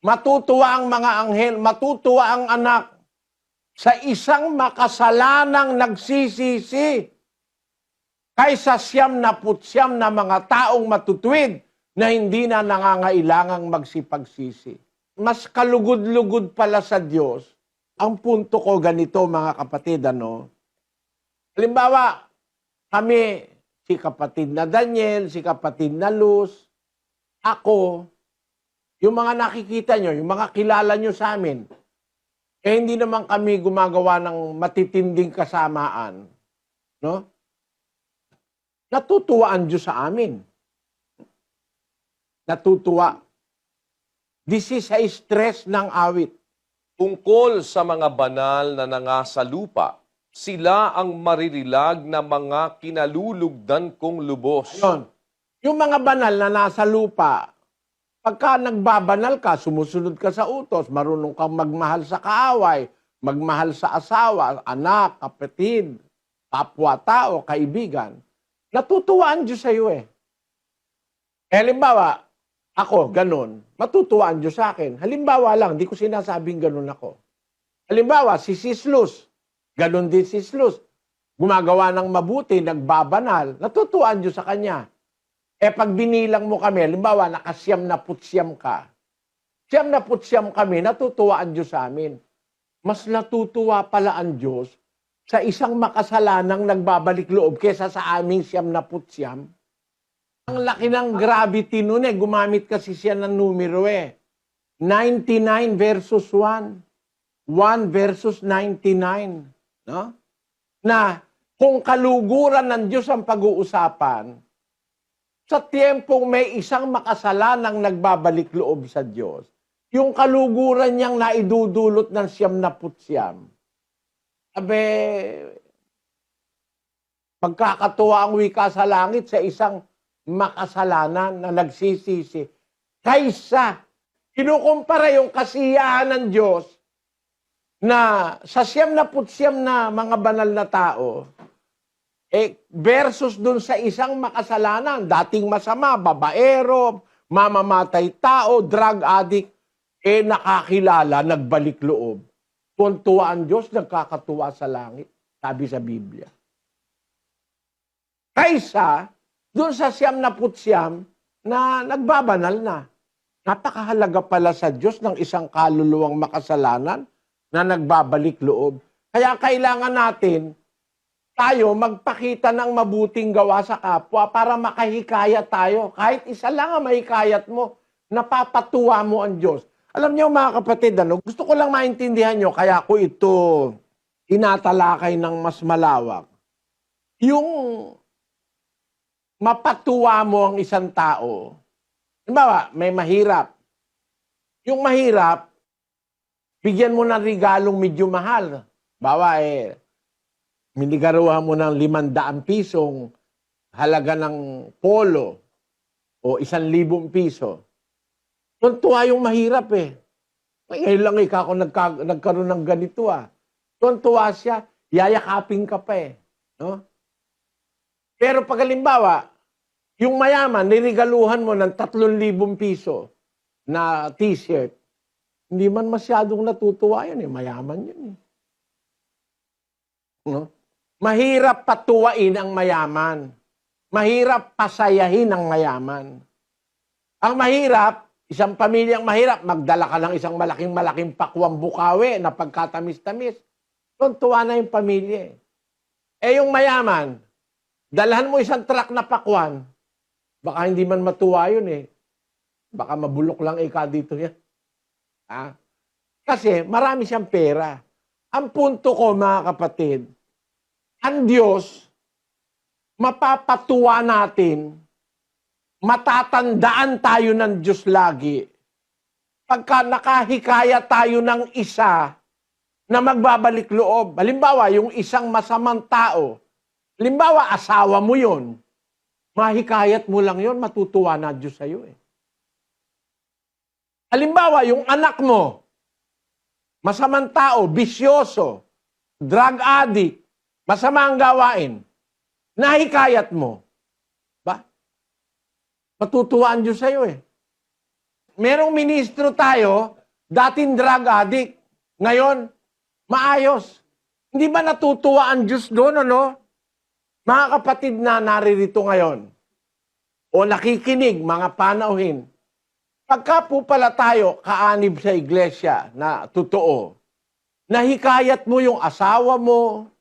[SPEAKER 2] matutuwa ang mga anghel, matutuwa ang anak sa isang makasalanang nagsisisi kaysa 99 na mga taong matutuwid na hindi na nangangailangang magsipagsisi. Mas kalugod-lugod pala sa Diyos. Ang punto ko ganito, mga kapatid, ano? Halimbawa, kami, si kapatid na Daniel, si kapatid na Luz, ako, yung mga nakikita nyo, yung mga kilala nyo sa amin, eh hindi naman kami gumagawa ng matitinding kasamaan. No? Natutuwa ang Diyos sa amin. Natutuwa. This is a stress ng awit.
[SPEAKER 3] Tungkol sa mga banal na nangasalupa, sila ang maririlag na mga kinalulugdan kong lubos.
[SPEAKER 2] Ayun. Yung mga banal na nasa lupa, pagka nagbabanal ka, sumusunod ka sa utos, marunong kang magmahal sa kaaway, magmahal sa asawa, anak, kapatid, kapwa-tao, kaibigan, natutuwa ang Diyos sa iyo eh. Halimbawa, ako, ganun, matutuwa ang Diyos sa akin. Halimbawa lang, di ko sinasabing ganun ako. Halimbawa, si Sis Luz, ganun din si Sis Luz, gumagawa ng mabuti, nagbabanal, natutuwa ang Diyos sa kanya. Eh pag binilang mo kami, halimbawa, naka-99 ka, 99 kami, natutuwa ang Diyos sa amin. Mas natutuwa pala ang Diyos sa isang makasalanang nagbabalik loob kesa sa aming 99. Ang laki ng gravity nun eh. Gumamit kasi siya ng numero eh. 99 versus 1. 1 versus 99. No? Na kung kaluguran ng Diyos ang pag-uusapan, sa tiempong may isang makasalanang nagbabalik loob sa Diyos, yung kaluguran niyang naidudulot ng 99. Abe, pagkakatuwa ang wika sa langit sa isang makasalanan na nagsisisi. Kaysa, kinukumpara yung kasiyahan ng Diyos na sa 99 na mga banal na tao, versus dun sa isang makasalanan, dating masama, babaero, mamamatay tao, drug addict, nakakilala, nagbalik loob. Tuntua ang Diyos, nagkakatuwa sa langit, sabi sa Biblia. Kaysa, doon sa 99 na nagbabanal na. Napakahalaga pala sa Diyos ng isang kaluluwang makasalanan na nagbabalik loob. Kaya kailangan natin tayo magpakita ng mabuting gawa sa kapwa para makahikayat tayo. Kahit isa lang ang mahikayat mo, napapatuwa mo ang Diyos. Alam niyo mga kapatid, gusto ko lang maintindihan nyo, kaya ko ito tinatalakay ng mas malawak. Yung mapatuwa mo ang isang tao. Halimbawa, may mahirap. Yung mahirap, bigyan mo ng regalong medyo mahal. Bawa minigaruhan mo ng 500 pisong halaga ng polo o 1,000 piso. Tuntua yung mahirap eh. Ngayon lang ako nagkaroon ng ganito ah. Tuntua siya, yayakapin ka pa eh. No? Pero pag halimbawa, yung mayaman, nirigaluhan mo ng 3,000 piso na t-shirt, hindi man masyadong natutuwa yun eh. Mayaman yun eh. No? Mahirap patuwain ang mayaman. Mahirap pasayahin ang mayaman. Ang mahirap, isang pamilyang mahirap, magdala ka ng isang malaking pakwang bukawi na pagkatamis-tamis. Tuntua na yung pamilya eh. Yung mayaman, dalhan mo isang truck na pakwan, baka hindi man matuwa yun eh. Baka mabulok lang ika dito yan. Ha? Kasi marami siyang pera. Ang punto ko, mga kapatid, ang Diyos, mapapatuwa natin, matatandaan tayo ng Diyos lagi, pagka nakahikaya tayo ng isa na magbabalik loob. Halimbawa, yung isang masamang tao, halimbawa, asawa mo yun, mahikayat mo lang yun, matutuwa na Diyos sa'yo eh. Halimbawa, yung anak mo, masamang tao, bisyoso, drug addict, masama ang gawain, nahikayat mo. Ba? Matutuwa ang Diyos sa'yo eh. Merong ministro tayo, dating drug addict, ngayon, maayos. Hindi ba natutuwa ang Diyos doon, ano? Mga kapatid na naririto ngayon, o nakikinig, mga panauhin, pagka po pala tayo kaanib sa iglesia na totoo, nahikayat mo yung asawa mo,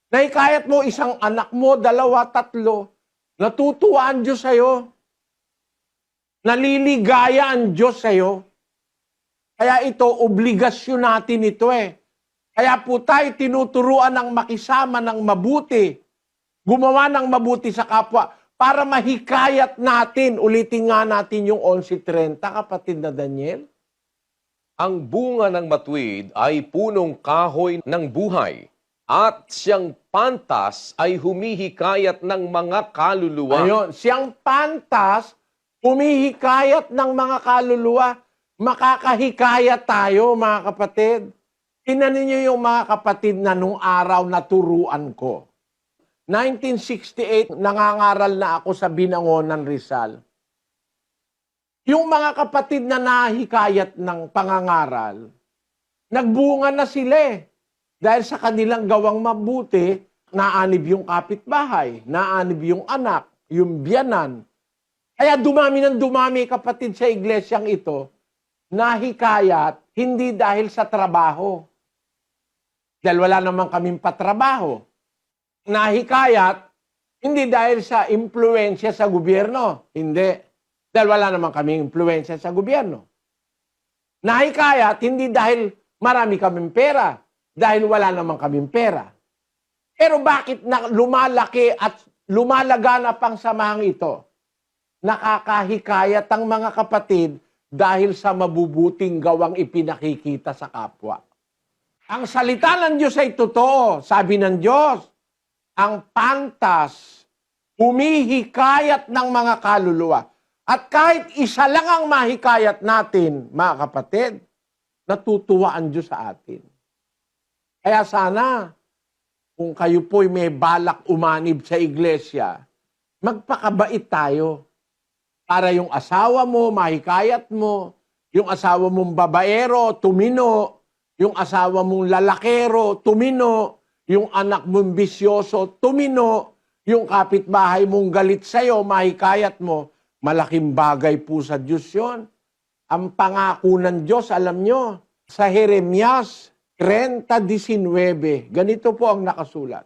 [SPEAKER 2] nahikayat mo isang anak mo, 2, 3, natutuwa ang Diyos sa'yo. Naliligaya ang Diyos sa'yo. Kaya ito, obligasyon natin ito eh. Kaya po tayo tinuturuan ng makisama ng mabuti, gumawa ng mabuti sa kapwa, para mahikayat natin, ulitin nga natin yung 11:30, kapatid na Daniel.
[SPEAKER 3] Ang bunga ng matuwid ay punong kahoy ng buhay, at siyang pantas ay humihikayat ng mga kaluluwa.
[SPEAKER 2] Ayun, siyang pantas, humihikayat ng mga kaluluwa. Makakahikayat tayo, mga kapatid. Tingnan ninyo yung mga kapatid na nung araw na turuan ko. 1968, nangangaral na ako sa Binangonan, Rizal. Yung mga kapatid na nahikayat ng pangangaral, nagbunga na sila eh. Dahil sa kanilang gawang mabuti, naanib yung kapitbahay, naanib yung anak, yung biyanan. Kaya dumami ng dumami kapatid sa iglesyang ito, nahikayat hindi dahil sa trabaho. Dahil wala naman kaming patrabaho. Nahikayat hindi dahil sa impluensya sa gobyerno. Hindi. Dahil wala naman kaming impluensya sa gobyerno. Nahikayat hindi dahil marami kaming pera. Dahil wala naman kaming pera. Pero bakit lumalaki at lumalaganap ang samahang ito? Nakakahikayat ang mga kapatid dahil sa mabubuting gawang ipinakikita sa kapwa. Ang salita ng Diyos ay totoo. Sabi ng Diyos, ang pantas, humihikayat ng mga kaluluwa. At kahit isa lang ang mahikayat natin, mga kapatid, natutuwa ang Diyos sa atin. Kaya sana, kung kayo po'y may balak umanib sa iglesia, magpakabait tayo. Para yung asawa mo, mahikayat mo, yung asawa mong babaero, tumino, yung asawa mong lalakero, tumino, yung anak mong bisyoso, tumino, yung kapitbahay mong galit sa'yo, mahikayat mo, malaking bagay po sa Diyos yun. Ang pangako ng Diyos, alam nyo, sa Jeremias 30:19, ganito po ang nakasulat.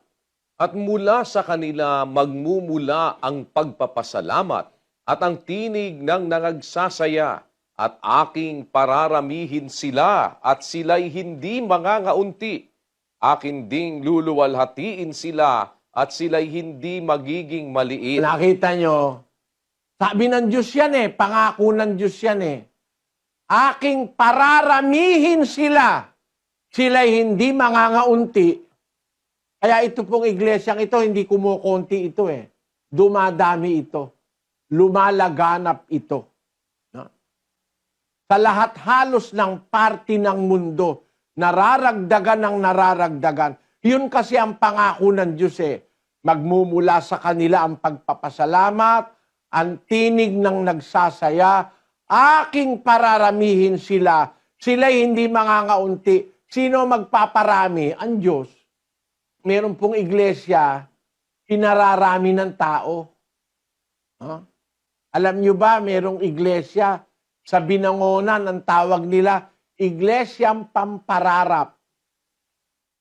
[SPEAKER 3] At mula sa kanila magmumula ang pagpapasalamat at ang tinig ng nangagsasaya, at aking pararamihin sila at sila'y hindi mangangaunti. Akin ding luluwalhatiin sila at sila'y hindi magiging maliit.
[SPEAKER 2] Nakita nyo, sabi ng Diyos yan eh, pangako ng Diyos yan eh. aking pararamihin sila. Sila'y hindi mangangaunti. Kaya ito pong iglesyang ito, hindi kumukonti ito eh. Dumadami ito. Lumalaganap ito. No? Sa lahat halos ng parte ng mundo, nararagdagan ng nararagdagan. Yun kasi ang pangako ng Diyos eh. Magmumula sa kanila ang pagpapasalamat, ang tinig ng nagsasaya, aking pararamihin sila. Sila'y hindi mangangaunti. Sino magpaparami? Ang Diyos. Meron pong iglesia, pinararami ng tao. Huh? Alam nyo ba, merong iglesia, sa Binangonan, ang tawag nila, Iglesyang Pampararap.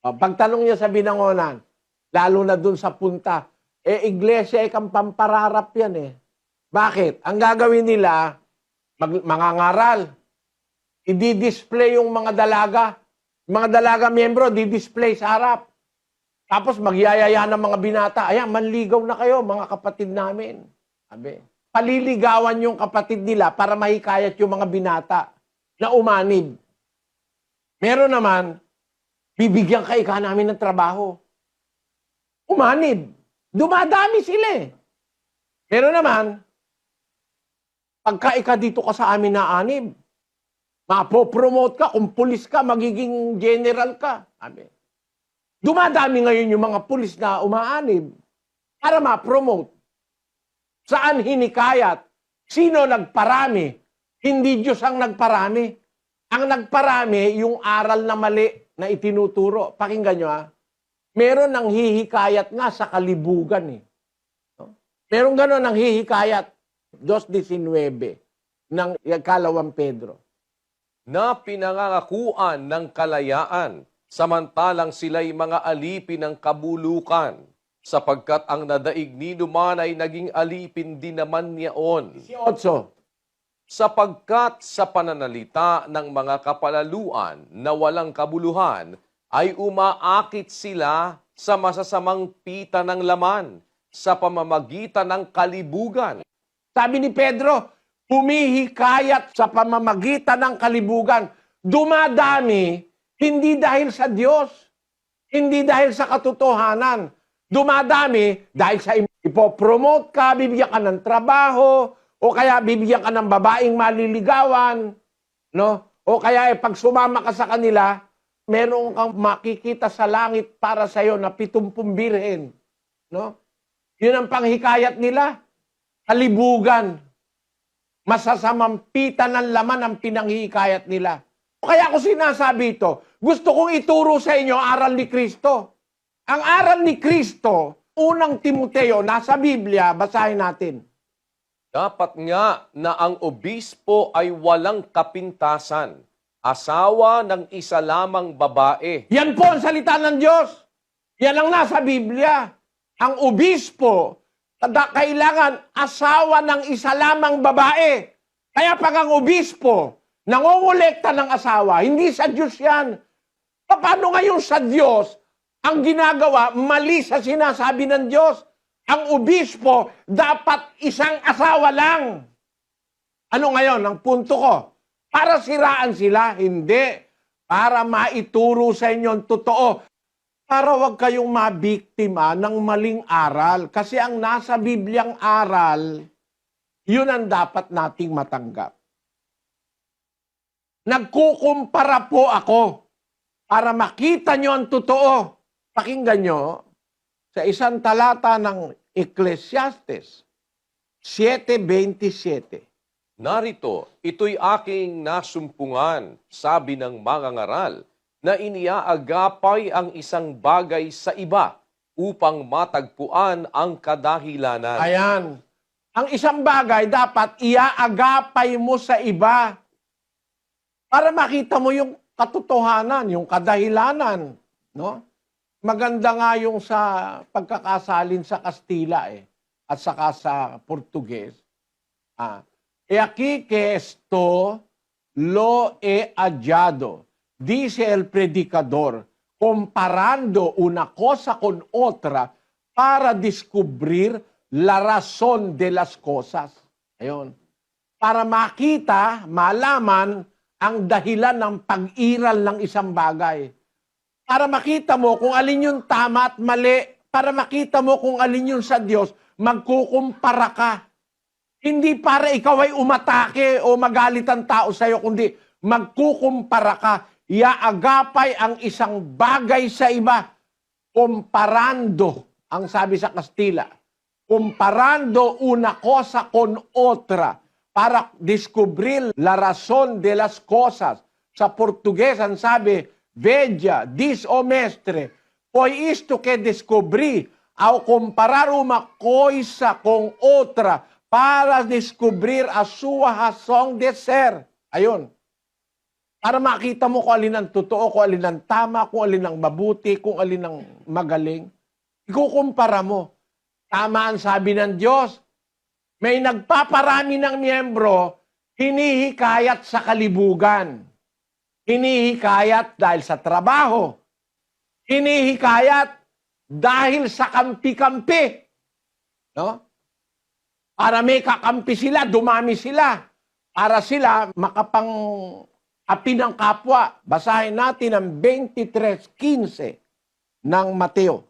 [SPEAKER 2] Pagtanong niya sa Binangonan, lalo na dun sa punta, iglesia kang pampararap yan eh. Bakit? Ang gagawin nila, mangangaral, i-display yung mga dalaga. Mga dalaga miyembro, di-display sa harap. Tapos magyayaya ng mga binata, ayan, manligaw na kayo, mga kapatid namin. Sabi, paliligawan yung kapatid nila para mahikayat yung mga binata na umanib. Meron naman, bibigyan ka ika namin ng trabaho. Umanib. Dumadami sila eh. Meron naman, pagka ika dito ka sa amin na anib, mapopromote ka, kung pulis ka, magiging general ka. Sabi. Dumadami ngayon yung mga pulis na umaanib para ma-promote. Saan hinikayat? Sino nagparami? Hindi Diyos ang nagparami. Ang nagparami, yung aral na mali na itinuturo. Pakinggan nyo ha. Meron ng hihikayat nga sa kalibugan eh. Meron gano'n ng hihikayat. 2:19 ng Ikalawang Pedro.
[SPEAKER 3] Na pinangangakuan ng kalayaan, samantalang sila'y mga alipin ng kabulukan, sapagkat ang nadaig ni Numan ay naging alipin din naman niyaon.
[SPEAKER 2] 18.
[SPEAKER 3] Sapagkat sa pananalita ng mga kapalaluan na walang kabuluhan, ay umaakit sila sa masasamang pita ng laman, sa pamamagitan ng kalibugan.
[SPEAKER 2] Sabi ni Pedro, humihikayat sa pamamagitan ng kalibugan. Dumadami, hindi dahil sa Diyos, hindi dahil sa katotohanan. Dumadami dahil sa ipopromote ka, bibigyan ka ng trabaho, o kaya bibigyan ka ng babaeng maliligawan, no? O kaya pag sumama ka sa kanila, meron kang makikita sa langit para sa iyo na 70 birhen, no? Yun ang panghikayat nila. Kalibugan. Masasamang pita ng laman ang pinanghihikayat nila. Kaya ako sinasabi ito, gusto kong ituro sa inyo aral ni Kristo. Ang aral ni Kristo, unang Timoteo, nasa Biblia, basahin natin.
[SPEAKER 3] Dapat nga na ang obispo ay walang kapintasan, asawa ng isa lamang babae.
[SPEAKER 2] Yan po ang salita ng Diyos. Yan ang nasa Biblia. Ang obispo, kailangan asawa ng isa lamang babae. Kaya pag ang obispo, nangongolekta ng asawa, hindi sa Diyos yan. Paano ngayon sa Diyos, ang ginagawa, mali sa sinasabi ng Diyos? Ang obispo, dapat isang asawa lang. Ano ngayon, ang punto ko? Para siraan sila? Hindi. Para maituro sa inyo ang totoo. Para wag kayong mabiktima ng maling aral. Kasi ang nasa Bibliang aral, yun ang dapat nating matanggap. Nagkukumpara po ako para makita nyo ang totoo. Pakinggan nyo, sa isang talata ng Ecclesiastes 7:27.
[SPEAKER 3] Narito, ito'y aking nasumpungan, sabi ng mangangaral, na iniaagapay ang isang bagay sa iba upang matagpuan ang kadahilanan.
[SPEAKER 2] Ayan. Ang isang bagay dapat iaagapay mo sa iba para makita mo yung katotohanan, yung kadahilanan. No? Maganda nga yung sa pagkakasalin sa Kastila at saka sa Portuges. E aquí que esto lo he hallado, dice el predicador, comparando una cosa con otra para descubrir la razón de las cosas. Ayun. Para makita, malaman ang dahilan ng pag-iral ng isang bagay. Para makita mo kung alin yung tama at mali, para makita mo kung alin yung sa Diyos, magkukumpara ka. Hindi para ikaw ay umatake o magalit ang tao sa'yo, kundi magkukumpara ka. Iaagapay ang isang bagay sa iba. Comparando, ang sabi sa Kastila. Comparando una cosa con otra para descubrir la razón de las cosas. Sa Portugues, ang sabi, Veja, dis o mestre, foi isto que descobri ao comparar uma coisa com outra para descobrir a sua razão de ser. Ayun. Para makita mo kung alin ang totoo, kung alin ang tama, kung alin ang mabuti, kung alin ang magaling. Ikukumpara mo. Tama ang sabi ng Diyos. May nagpaparami ng miyembro, hinihikayat sa kalibugan. Hinihikayat dahil sa trabaho. Hinihikayat dahil sa kampi-kampi. No? Para may kakampi sila, dumami sila. Para sila makapang-api ng kapwa. Basahin natin ang 23:15 ng Mateo.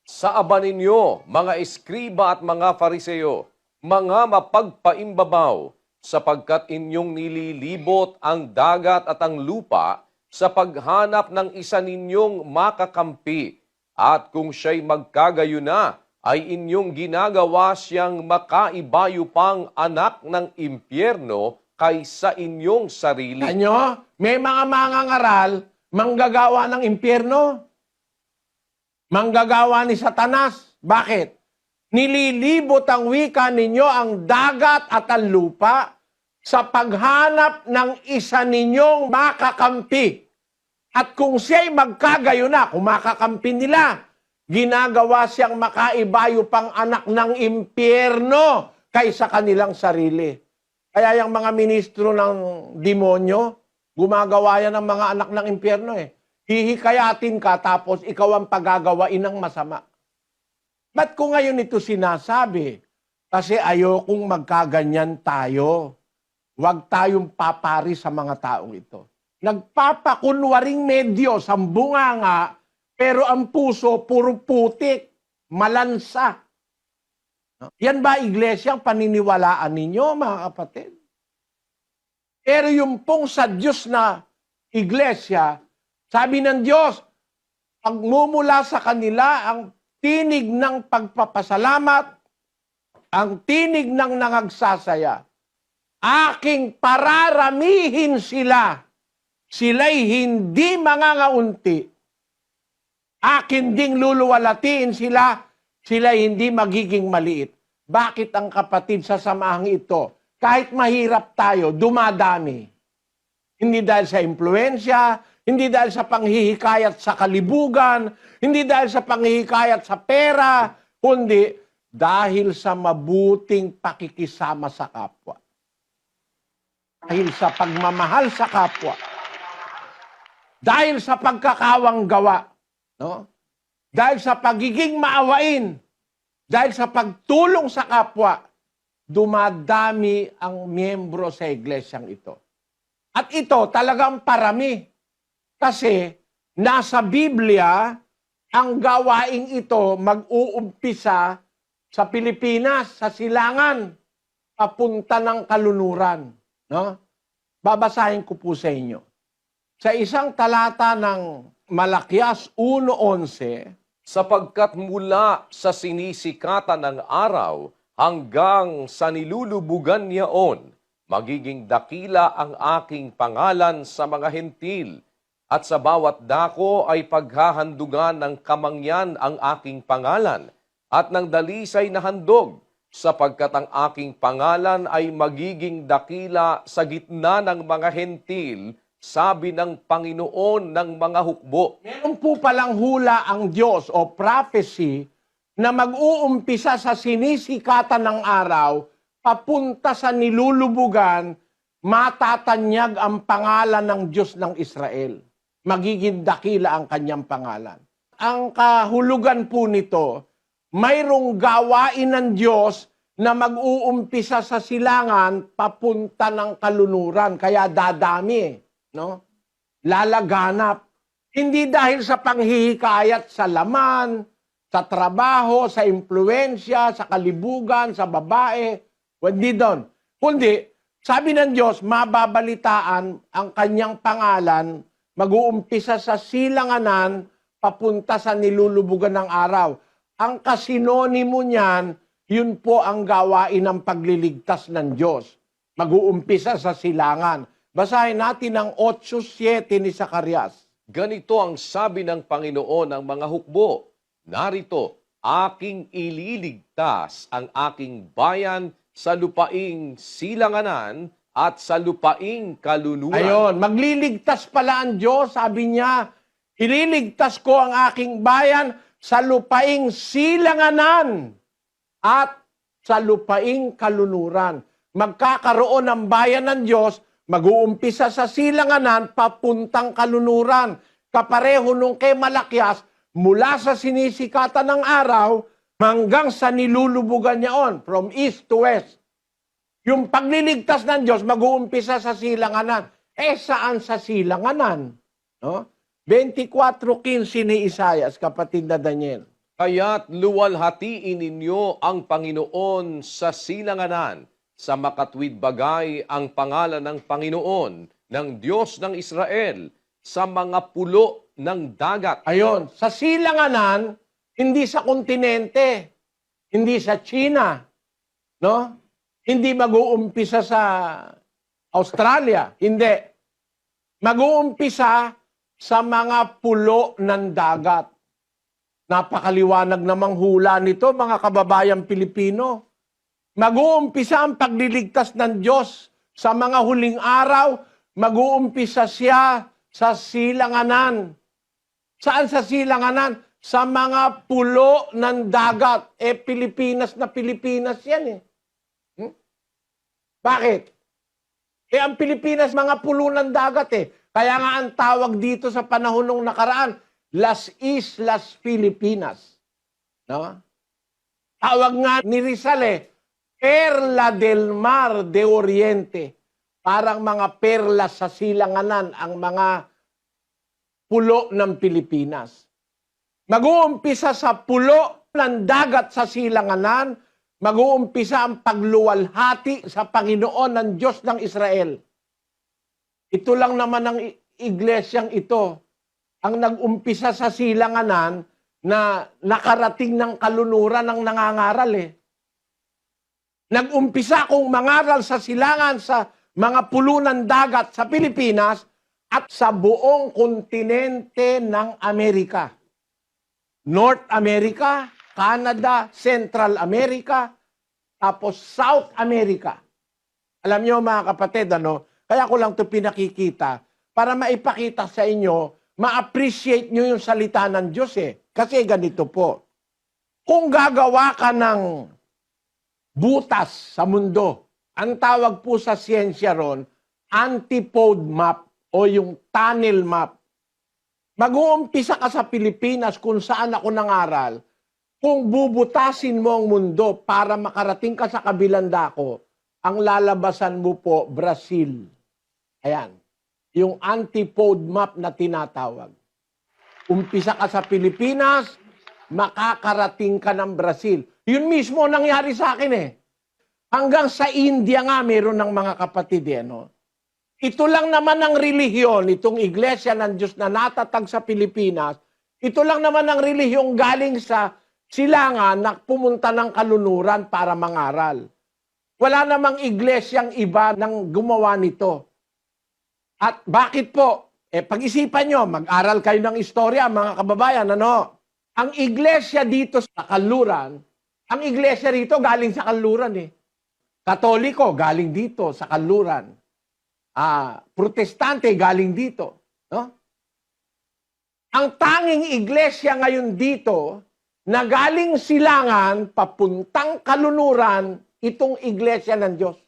[SPEAKER 3] Sa aba ninyo, mga eskriba at mga fariseo, mga mapagpaimbabaw, sapagkat inyong nililibot ang dagat at ang lupa sa paghanap ng isa ninyong makakampi. At kung siya'y magkagayo na, ay inyong ginagawa siyang makaibayo pang anak ng impyerno kaysa inyong sarili.
[SPEAKER 2] Anyo, may mga mangangaral, manggagawa ng impyerno. Manggagawa ni Satanas. Bakit? Nililibot ang wika ninyo ang dagat at ang lupa sa paghanap ng isa ninyong makakampi. At kung siya'y magkagayo na, kung makakampi nila, ginagawa siyang makaibayo pang anak ng impyerno kaysa kanilang sarili. Kaya yung mga ministro ng demonyo, gumagawa yan ng mga anak ng impyerno eh. Hihikayatin ka tapos ikaw ang pagagawain ng masama. Ba't ko ngayon ito sinasabi? Kasi ayokong magkaganyan tayo. Huwag tayong papari sa mga taong ito. Nagpapakunwaring medyo, sambunga nga, pero ang puso puro putik, malansa. Yan ba iglesia ang paniniwalaan ninyo, mga kapatid? Pero yung pong sa Diyos na iglesia, sabi ng Diyos, pagmumula sa kanila ang tinig ng pagpapasalamat, ang tinig ng nangagsasaya. Aking pararamihin sila. Sila'y hindi mangangaunti. Akin ding luluwalatiin sila. Sila'y hindi magiging maliit. Bakit ang kapatid sa samahang ito, kahit mahirap tayo, dumadami? Hindi dahil sa impluensya, hindi dahil sa panghihikayat sa kalibugan, hindi dahil sa panghihikayat sa pera, kundi dahil sa mabuting pakikisama sa kapwa. Dahil sa pagmamahal sa kapwa. Dahil sa pagkakawang gawa. No? Dahil sa pagiging maawain. Dahil sa pagtulong sa kapwa. Dumadami ang miyembro sa iglesyang ito. At ito talagang parami. Kasi nasa Biblia, ang gawaing ito mag-uumpisa sa Pilipinas, sa silangan, papunta ng kalunuran. No? Babasahin ko po sa inyo. Sa isang talata ng Malakias 1:11,
[SPEAKER 3] Sapagkat mula sa sinisikatan ng araw hanggang sa nilulubugan niyaon, magiging dakila ang aking pangalan sa mga hentil, at sa bawat dako ay paghahandugan ng kamangyan ang aking pangalan, at ng dalisay na handog, sapagkat ang aking pangalan ay magiging dakila sa gitna ng mga hentil, sabi ng Panginoon ng mga hukbo.
[SPEAKER 2] meron po palang hula ang Diyos o prophecy na mag-uumpisa sa sinisikatan ng araw, papunta sa nilulubugan, matatanyag ang pangalan ng Diyos ng Israel. Magiging dakila ang kanyang pangalan. Ang kahulugan po nito, mayroong gawain ng Diyos na mag-uumpisa sa silangan papunta ng kalunuran. Kaya dadami, no? Lalaganap. Hindi dahil sa panghihikayat sa laman, sa trabaho, sa impluensya, sa kalibugan, sa babae. Hindi doon. Kundi, sabi ng Diyos, mababalitaan ang kanyang pangalan, mag-uumpisa sa silanganan, papunta sa nilulubugan ng araw. Ang kasinonimo niyan, yun po ang gawain ng pagliligtas ng Diyos. Mag-uumpisa sa silangan. Basahin natin ang 8:7 ni Zacarias.
[SPEAKER 3] Ganito ang sabi ng Panginoon ng mga hukbo. Narito, aking ililigtas ang aking bayan sa lupaing silanganan at sa lupaing kalunuran.
[SPEAKER 2] Ayon, magliligtas pala ang Diyos, sabi niya, ililigtas ko ang aking bayan sa lupaing silanganan at sa lupaing kalunuran. Magkakaroon ng bayan ng Diyos, mag-uumpisa sa silanganan, papuntang kalunuran. Kapareho nung kay Malakyas, mula sa sinisikatan ng araw, hanggang sa nilulubugan niya from east to west. Yung pagliligtas ng Diyos, mag-uumpisa sa silanganan. Saan sa silanganan? No? 24:15 ni Isaias, kapatid na Daniel.
[SPEAKER 3] Kaya't luwalhatiin ninyo ang Panginoon sa silanganan, sa makatwid bagay ang pangalan ng Panginoon, ng Diyos ng Israel, sa mga pulo ng dagat.
[SPEAKER 2] Ayon, sa silanganan, hindi sa kontinente, hindi sa China, no? Hindi mag-uumpisa sa Australia, hindi. Mag-uumpisa sa mga pulo ng dagat. Napakaliwanag namang hula nito, mga kababayang Pilipino. Mag-uumpisa ang pagliligtas ng Diyos sa mga huling araw. Mag-uumpisa siya sa silanganan. Saan sa silanganan? Sa mga pulo ng dagat. Pilipinas na Pilipinas yan eh. Bakit? Ang Pilipinas, mga pulo ng dagat eh. Kaya nga ang tawag dito sa panahon ng nakaraan, Las Islas Filipinas. No? Tawag nga ni Rizal eh, Perla del Mar de Oriente. Parang mga perlas sa silanganan ang mga pulo ng Pilipinas. Mag-uumpisa sa pulo ng dagat sa silanganan, mag-uumpisa ang pagluwalhati sa Panginoon ng Diyos ng Israel. Ito lang naman ang iglesyang ito, ang nag-umpisa sa silanganan na nakarating ng kalunuran ng nangangaral eh. Nag-umpisa kong mangaral sa silangan sa mga pulo ng dagat sa Pilipinas at sa buong kontinente ng Amerika. North America, Canada, Central America, tapos South America. Alam niyo mga kapatid, kaya ko lang ito pinakikita para maipakita sa inyo, ma-appreciate nyo yung salita ng Diyos eh. Kasi ganito po, kung gagawa ka ng butas sa mundo, ang tawag po sa siyensya ron, antipode map o yung tunnel map. Mag-uumpisa ka sa Pilipinas kung saan ako nangaral, kung bubutasin mo ang mundo para makarating ka sa kabilang dako, ang lalabasan mo po, Brazil. Ayan, yung antipode map na tinatawag. Umpisa ka sa Pilipinas, makakarating ka ng Brazil. Yun mismo nangyari sa akin eh. Hanggang sa India nga, meron ng mga kapatid eh, no? Ito lang naman ang relihiyon, itong Iglesia ng Diyos na natatag sa Pilipinas, ito lang naman ang relihiyong galing sa silangan na pumunta ng kalunuran para mangaral. Wala namang iglesyang iba nang gumawa nito. At bakit po? Pag-isipan nyo, mag-aral kayo ng istorya, mga kababayan, Ang iglesia dito sa kanluran, ang iglesia rito galing sa kanluran eh. Katoliko galing dito sa kanluran. Protestante galing dito. No? Ang tanging iglesia ngayon dito na galing silangan papuntang kalunuran, itong iglesia ng Diyos.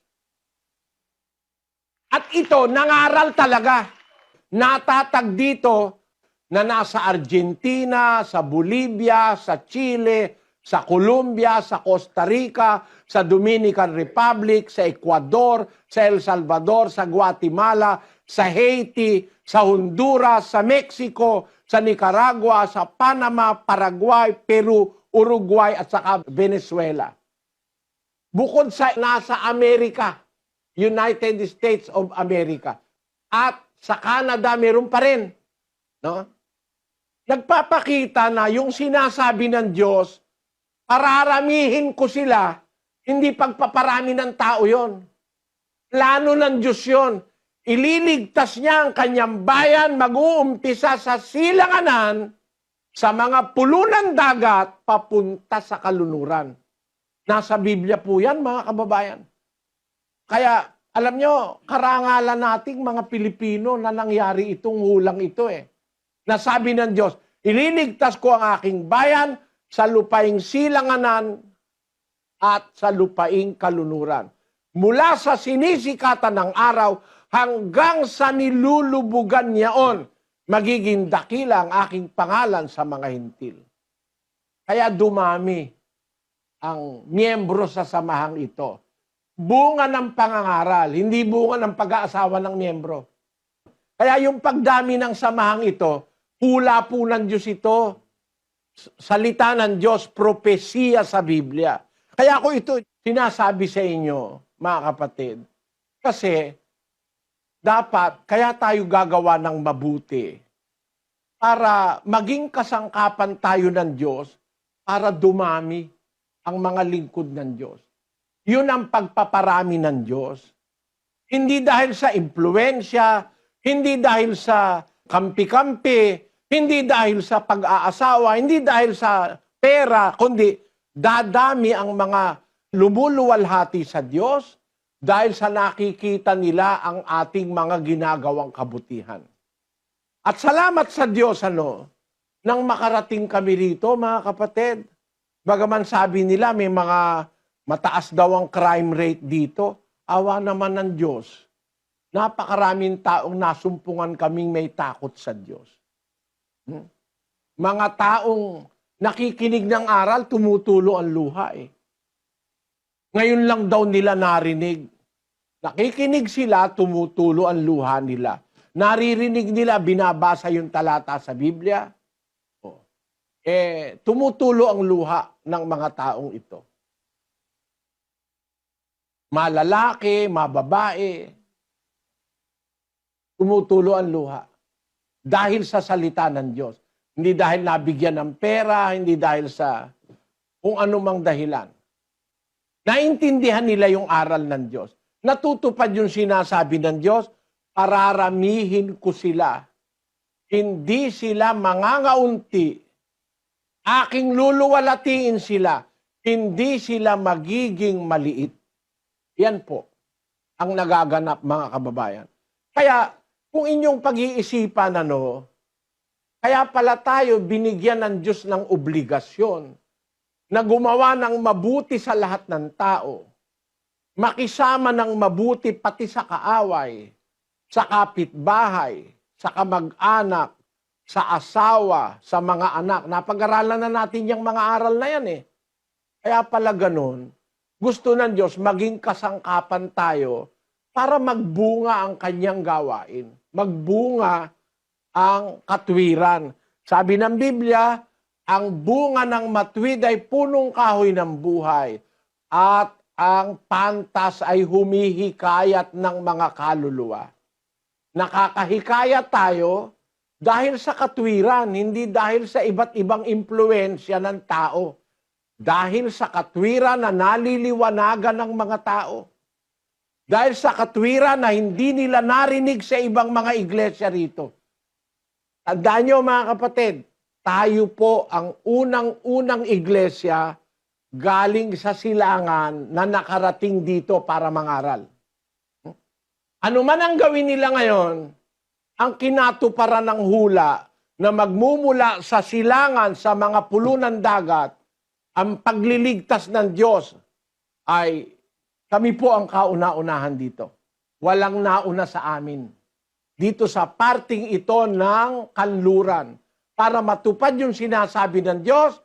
[SPEAKER 2] At ito, nangaral talaga. Natatag dito na nasa Argentina, sa Bolivia, sa Chile, sa Colombia, sa Costa Rica, sa Dominican Republic, sa Ecuador, sa El Salvador, sa Guatemala, sa Haiti, sa Honduras, sa Mexico, sa Nicaragua, sa Panama, Paraguay, Peru, Uruguay at saka Venezuela. Bukod sa nasa Amerika, United States of America, at sa Canada, meron pa rin. No? Nagpapakita na yung sinasabi ng Diyos, pararamihin ko sila, hindi pagpaparami ng tao yon. Plano ng Diyos yon. Ililigtas niya ang kanyang bayan, mag-uumpisa sa silanganan, sa mga pulunan dagat, papunta sa kalunuran. Nasa Biblia po yan, mga kababayan. Kaya, alam nyo, karangalan nating mga Pilipino na nangyari itong hulang ito eh. Nasabi ng Diyos, ililigtas ko ang aking bayan sa lupaing silanganan at sa lupaing kalunuran. Mula sa sinisikatan ng araw hanggang sa nilulubugan niyaon, magiging dakila ang aking pangalan sa mga hintil. Kaya dumami ang miyembro sa samahang ito. Bunga ng pangangaral, hindi bunga ng pag-aasawa ng miyembro. Kaya yung pagdami ng samahang ito, hula po ng Diyos ito. Salita ng Diyos, propesiya sa Biblia. Kaya ako ito sinasabi sa inyo, mga kapatid. Kasi, dapat, kaya tayo gagawa ng mabuti para maging kasangkapan tayo ng Diyos para dumami ang mga lingkod ng Diyos. Yun ang pagpaparami ng Diyos. Hindi dahil sa impluensya, hindi dahil sa kampi-kampi, hindi dahil sa pag-aasawa, hindi dahil sa pera, kundi dadami ang mga lumuluwalhati sa Diyos dahil sa nakikita nila ang ating mga ginagawang kabutihan. At salamat sa Diyos, nang makarating kami rito, mga kapatid. Bagaman sabi nila may mga mataas daw ang crime rate dito, awa naman ng Diyos. Napakaraming taong nasumpungan kaming may takot sa Diyos. Mga taong nakikinig ng aral, tumutulo ang luha eh. Ngayon lang daw nila narinig. Nakikinig sila, tumutulo ang luha nila. Naririnig nila, binabasa yung talata sa Biblia. Tumutulo ang luha ng mga taong ito. Malalaki, mababae, tumutulo ang luha. Dahil sa salita ng Diyos. Hindi dahil nabigyan ng pera, hindi dahil sa kung anumang dahilan. Naintindihan nila yung aral ng Diyos. Natutupad yung sinasabi ng Diyos, pararamihin ko sila. Hindi sila mangangaunti. Aking luluwalatiin sila. Hindi sila magiging maliit. Yan po ang nagaganap, mga kababayan. Kaya, kung inyong pag-iisipan, kaya pala tayo binigyan ng Diyos ng obligasyon na gumawa ng mabuti sa lahat ng tao, makisama ng mabuti pati sa kaaway, sa kapitbahay, sa kamag-anak, sa asawa, sa mga anak. Napag-aralan na natin yung mga aral na yan eh. Kaya pala ganun, gusto ng Diyos maging kasangkapan tayo para magbunga ang kanyang gawain. Magbunga ang katwiran. Sabi ng Biblia, ang bunga ng matuwid ay punong kahoy ng buhay at ang pantas ay humihikayat ng mga kaluluwa. Nakakahikayat tayo dahil sa katwiran, hindi dahil sa iba't ibang impluensya ng tao. Dahil sa katwiran na naliliwanagan ng mga tao. Dahil sa katwiran na hindi nila narinig sa ibang mga iglesia rito. Tandaan nyo, mga kapatid, tayo po ang unang-unang iglesia galing sa silangan na nakarating dito para mangaral. Ano man ang gawin nila ngayon, ang kinatuparan ng hula na magmumula sa silangan sa mga pulunan dagat, ang pagliligtas ng Diyos ay kami po ang kauna-unahan dito. Walang nauna sa amin. Dito sa parting ito ng kanluran. Para matupad yung sinasabi ng Diyos,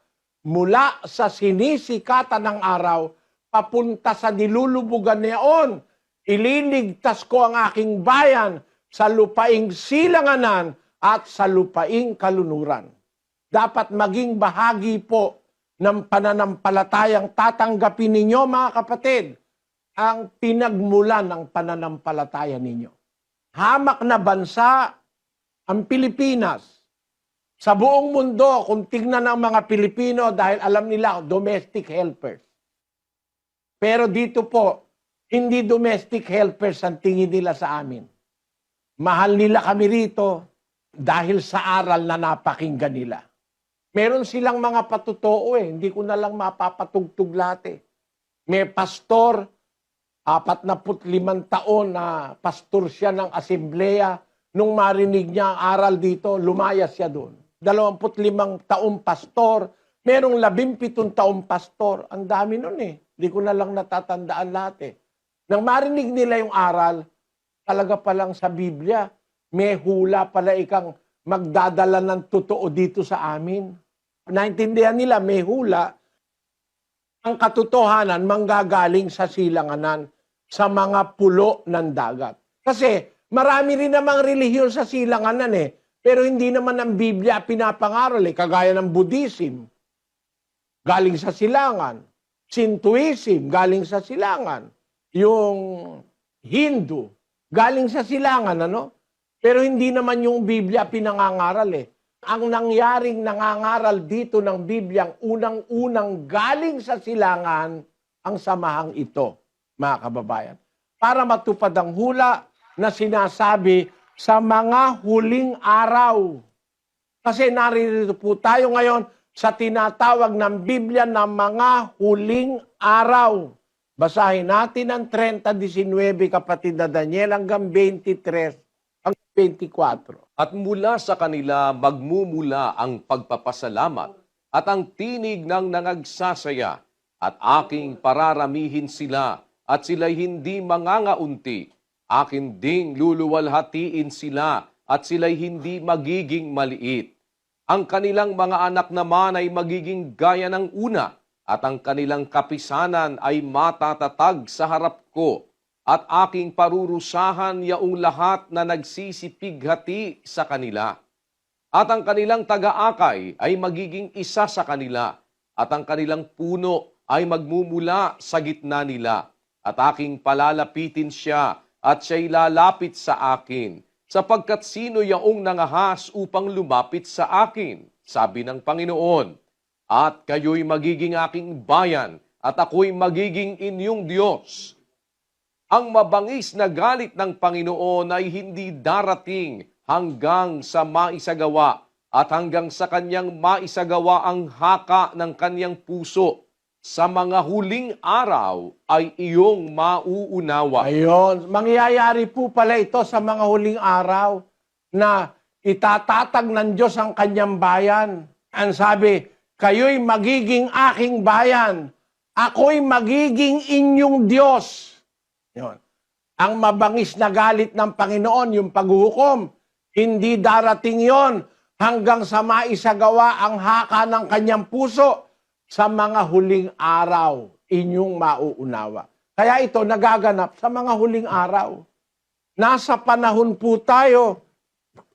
[SPEAKER 2] mula sa sinisikatan ng araw papunta sa nilulubugan niyaon. Ililigtas ko ang aking bayan sa lupaing silanganan at sa lupaing kalunuran. Dapat maging bahagi po ng pananampalatayang tatanggapin ninyo, mga kapatid, ang pinagmulan ng pananampalataya ninyo. Hamak na bansa ang Pilipinas. Sa buong mundo, kung tignan ng mga Pilipino, dahil alam nila, domestic helpers. Pero dito po, hindi domestic helpers ang tingin nila sa amin. Mahal nila kami rito dahil sa aral na napakinggan nila. Meron silang mga patutoo hindi ko na lang mapapatugtog lahat May pastor, 45 taon na pastor siya ng asembleya. Nung marinig niya ang aral dito, lumaya siya doon. 25 taong pastor, merong 17 taong pastor. Ang dami nun Hindi ko na lang natatandaan lahat Nang marinig nila yung aral, talaga palang sa Biblia, may hula pala ikang magdadala ng totoo dito sa amin. Naintindihan nila, may hula. Ang katotohanan manggagaling sa silanganan, sa mga pulo ng dagat. Kasi marami rin namang relihiyon sa silanganan pero hindi naman ang Biblia pinapangaral kagaya ng Buddhism. Galing sa silangan. Shintoism, galing sa silangan. Yung Hindu, galing sa silangan, Pero hindi naman yung Biblia pinangangaral Ang nangyaring nangangaral dito ng Biblia, unang-unang galing sa silangan, ang samahang ito, mga kababayan. Para matupad ang hula na sinasabi sa mga huling araw. Kasi narito po tayo ngayon sa tinatawag ng Biblia na mga huling araw. Basahin natin ang 30:19, kapatid na Daniel, hanggang 23, hanggang 24.
[SPEAKER 3] At mula sa kanila magmumula ang pagpapasalamat at ang tinig ng nangagsasaya, at aking pararamihin sila, at sila'y hindi mangangaunti. Akin ding luluwalhatiin sila, at sila'y hindi magiging maliit. Ang kanilang mga anak naman ay magiging gaya ng una, at ang kanilang kapisanan ay matatatag sa harap ko, at aking parurusahan yaong lahat na nagsisipighati sa kanila. At ang kanilang taga-akay ay magiging isa sa kanila, at ang kanilang puno ay magmumula sa gitna nila. At aking palalapitin siya, at siya'y lalapit sa akin, sapagkat sino yaong nangahas upang lumapit sa akin, sabi ng Panginoon. At kayo'y magiging aking bayan, at ako'y magiging inyong Diyos. Ang mabangis na galit ng Panginoon ay hindi darating hanggang sa maisagawa, at hanggang sa kanyang maisagawa ang haka ng kanyang puso. Sa mga huling araw ay iyong mauunawa.
[SPEAKER 2] Ayun, mangyayari po pala ito sa mga huling araw na itatatag ng Diyos ang kanyang bayan. Ang sabi, kayo'y magiging aking bayan. Ako'y magiging inyong Diyos. Yun. Ang mabangis na galit ng Panginoon, yung paghuhukom, hindi darating yon hanggang sa maisagawa ang haka ng kanyang puso. Sa mga huling araw, inyong mauunawa. Kaya ito nagaganap sa mga huling araw. Nasa panahon po tayo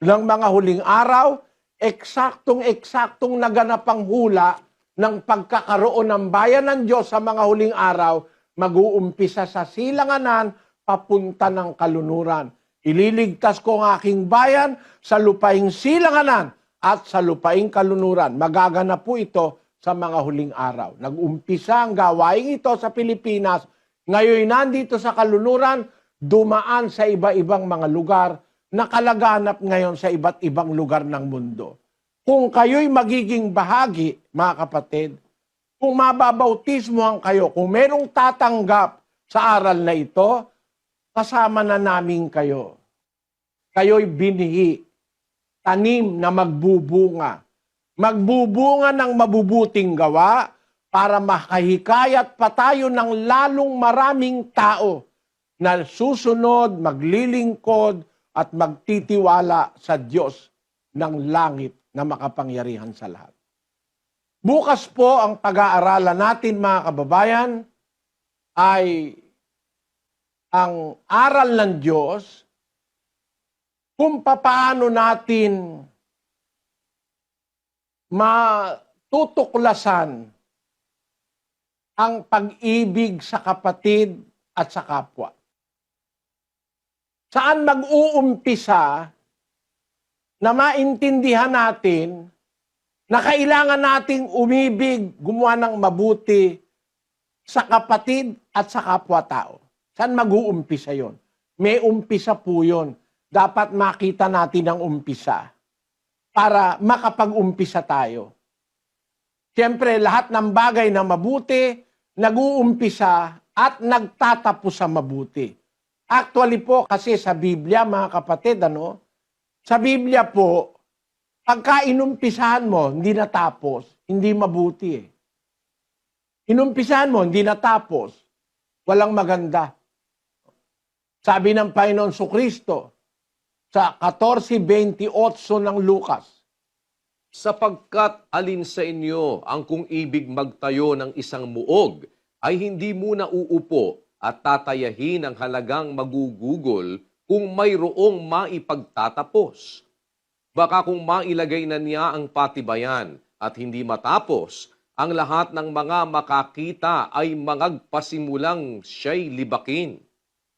[SPEAKER 2] ng mga huling araw, eksaktong naganap ang hula ng pagkakaroon ng bayan ng Diyos sa mga huling araw, mag-uumpisa sa silanganan, papunta ng kalunuran. Ililigtas ko ang aking bayan sa lupaing silanganan at sa lupaing kalunuran. Magaganap po ito sa mga huling araw. Nag-umpisa ang gawain ito sa Pilipinas. Ngayon nandito sa kalunuran, dumaan sa iba-ibang mga lugar, nakalaganap ngayon sa iba't ibang lugar ng mundo. Kung kayo'y magiging bahagi, mga kapatid, kung mababautismohan kayo, kung merong tatanggap sa aral na ito, kasama na namin kayo. Kayo'y binhi, tanim na magbubunga. Magbubunga ng mabubuting gawa para makahikayat pa tayo ng lalong maraming tao na susunod, maglilingkod at magtitiwala sa Diyos ng langit na makapangyarihan sa lahat. Bukas po ang pag-aaralan natin, mga kababayan, ay ang aral ng Diyos kung papaano natin matutuklasan ang pag-ibig sa kapatid at sa kapwa. Saan mag-uumpisa na maintindihan natin na kailangan nating umibig, gumawa ng mabuti sa kapatid at sa kapwa-tao. Saan mag-uumpisa yon? May umpisa po yon. Dapat makita natin ang umpisa para makapag-umpisa tayo. Siyempre, lahat ng bagay na mabuti, nag-uumpisa at nagtatapos sa mabuti. Actually po, kasi sa Biblia, mga kapatid, sa Biblia po, pagka inumpisahan mo, hindi natapos, hindi mabuti eh. Inumpisahan mo, hindi natapos, walang maganda. Sabi ng Panginoon Kristo sa 14:28 ng Lucas,
[SPEAKER 3] Sapagkat alin sa inyo ang kung ibig magtayo ng isang muog, ay hindi muna uupo at tatayahin ang halagang magugugol kung mayroong maipagtatapos. Baka kung mailagay na niya ang patibayan at hindi matapos, ang lahat ng mga makakita ay mangagpasimulang siya'y libakin.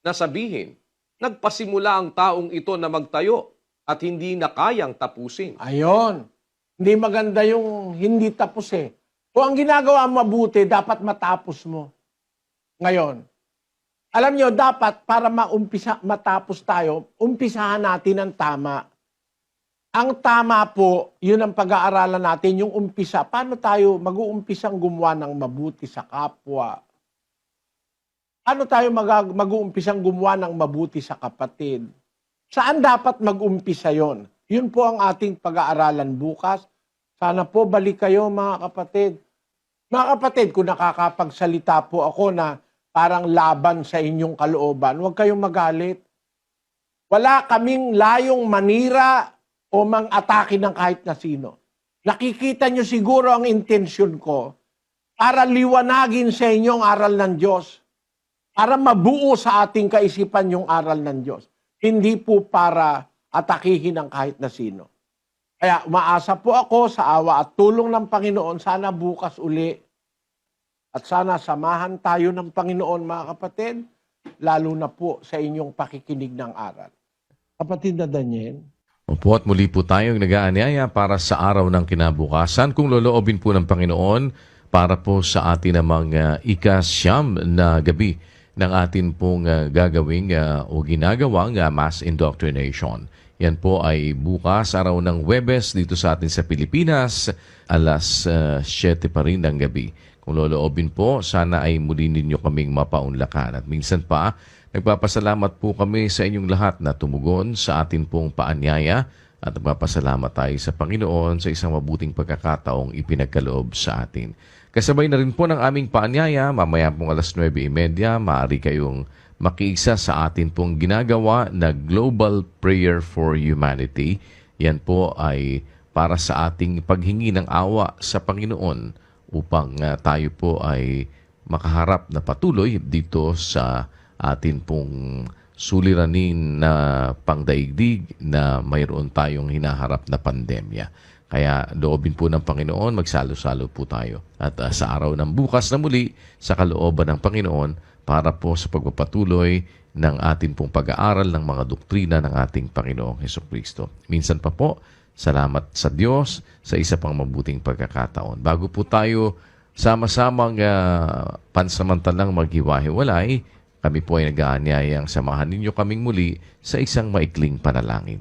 [SPEAKER 3] Nasabihin, nagpasimula ang taong ito na magtayo at hindi na kayang tapusin.
[SPEAKER 2] ayon, hindi maganda yung hindi tapos eh. Kung ang ginagawa mabuti, dapat matapos mo. Ngayon, alam nyo, dapat para matapos tayo, umpisahan natin ang tama. Ang tama po, yun ang pag-aaralan natin, yung umpisa. Paano tayo mag-uumpisang gumawa ng mabuti sa kapwa? Paano tayo mag-uumpisang gumawa ng mabuti sa kapatid? Saan dapat mag-umpisa yon? Yun po ang ating pag-aaralan bukas. Sana po balik kayo, mga kapatid. Mga kapatid, kung nakakapagsalita po ako na parang laban sa inyong kalooban, huwag kayong magalit. Wala kaming layong manira o mang-atake ng kahit na sino. Nakikita nyo siguro ang intensyon ko para liwanagin sa inyo ang aral ng Diyos. Para mabuo sa ating kaisipan yung aral ng Diyos. Hindi po para atakihin ang kahit na sino. Kaya umaasa po ako sa awa at tulong ng Panginoon, sana bukas uli. At sana samahan tayo ng Panginoon, mga kapatid, lalo na po sa inyong pakikinig ng aral. Kapatid na Daniel.
[SPEAKER 1] Opo, at muli po tayong nag-aanyaya para sa araw ng kinabukasan kung loloobin po ng Panginoon para po sa atin namang ika-siyam na gabi ng atin pong gagawing o ginagawang mass indoctrination. Yan po ay bukas, araw ng Huwebes dito sa atin sa Pilipinas, alas 7 pa rin ng gabi. Kung loloobin po, sana ay muli ninyo kaming mapaunlakan. At minsan pa, nagpapasalamat po kami sa inyong lahat na tumugon sa atin pong paanyaya at nagpapasalamat tayo sa Panginoon sa isang mabuting pagkakataong ipinagkaloob sa atin. Kasabay na rin po ng aming paanyaya, mamaya pong alas 9:30, maaari kayong makiisa sa atin pong ginagawa na Global Prayer for Humanity. Yan po ay para sa ating paghingi ng awa sa Panginoon upang tayo po ay makaharap na patuloy dito sa atin pong suliranin na pangdaigdig na mayroon tayong hinaharap na pandemya. Kaya loobin po ng Panginoon, magsalo-salo po tayo. At sa araw ng bukas na muli, sa kalooban ng Panginoon, para po sa pagpapatuloy ng atin pong pag-aaral ng mga doktrina ng ating Panginoong Hesukristo. Minsan pa po, salamat sa Diyos sa isa pang mabuting pagkakataon. Bago po tayo sama-samang pansamantalang maghiwa-hiwalay, kami po ay nag-aanyayang samahan ninyo kaming muli sa isang maikling panalangin.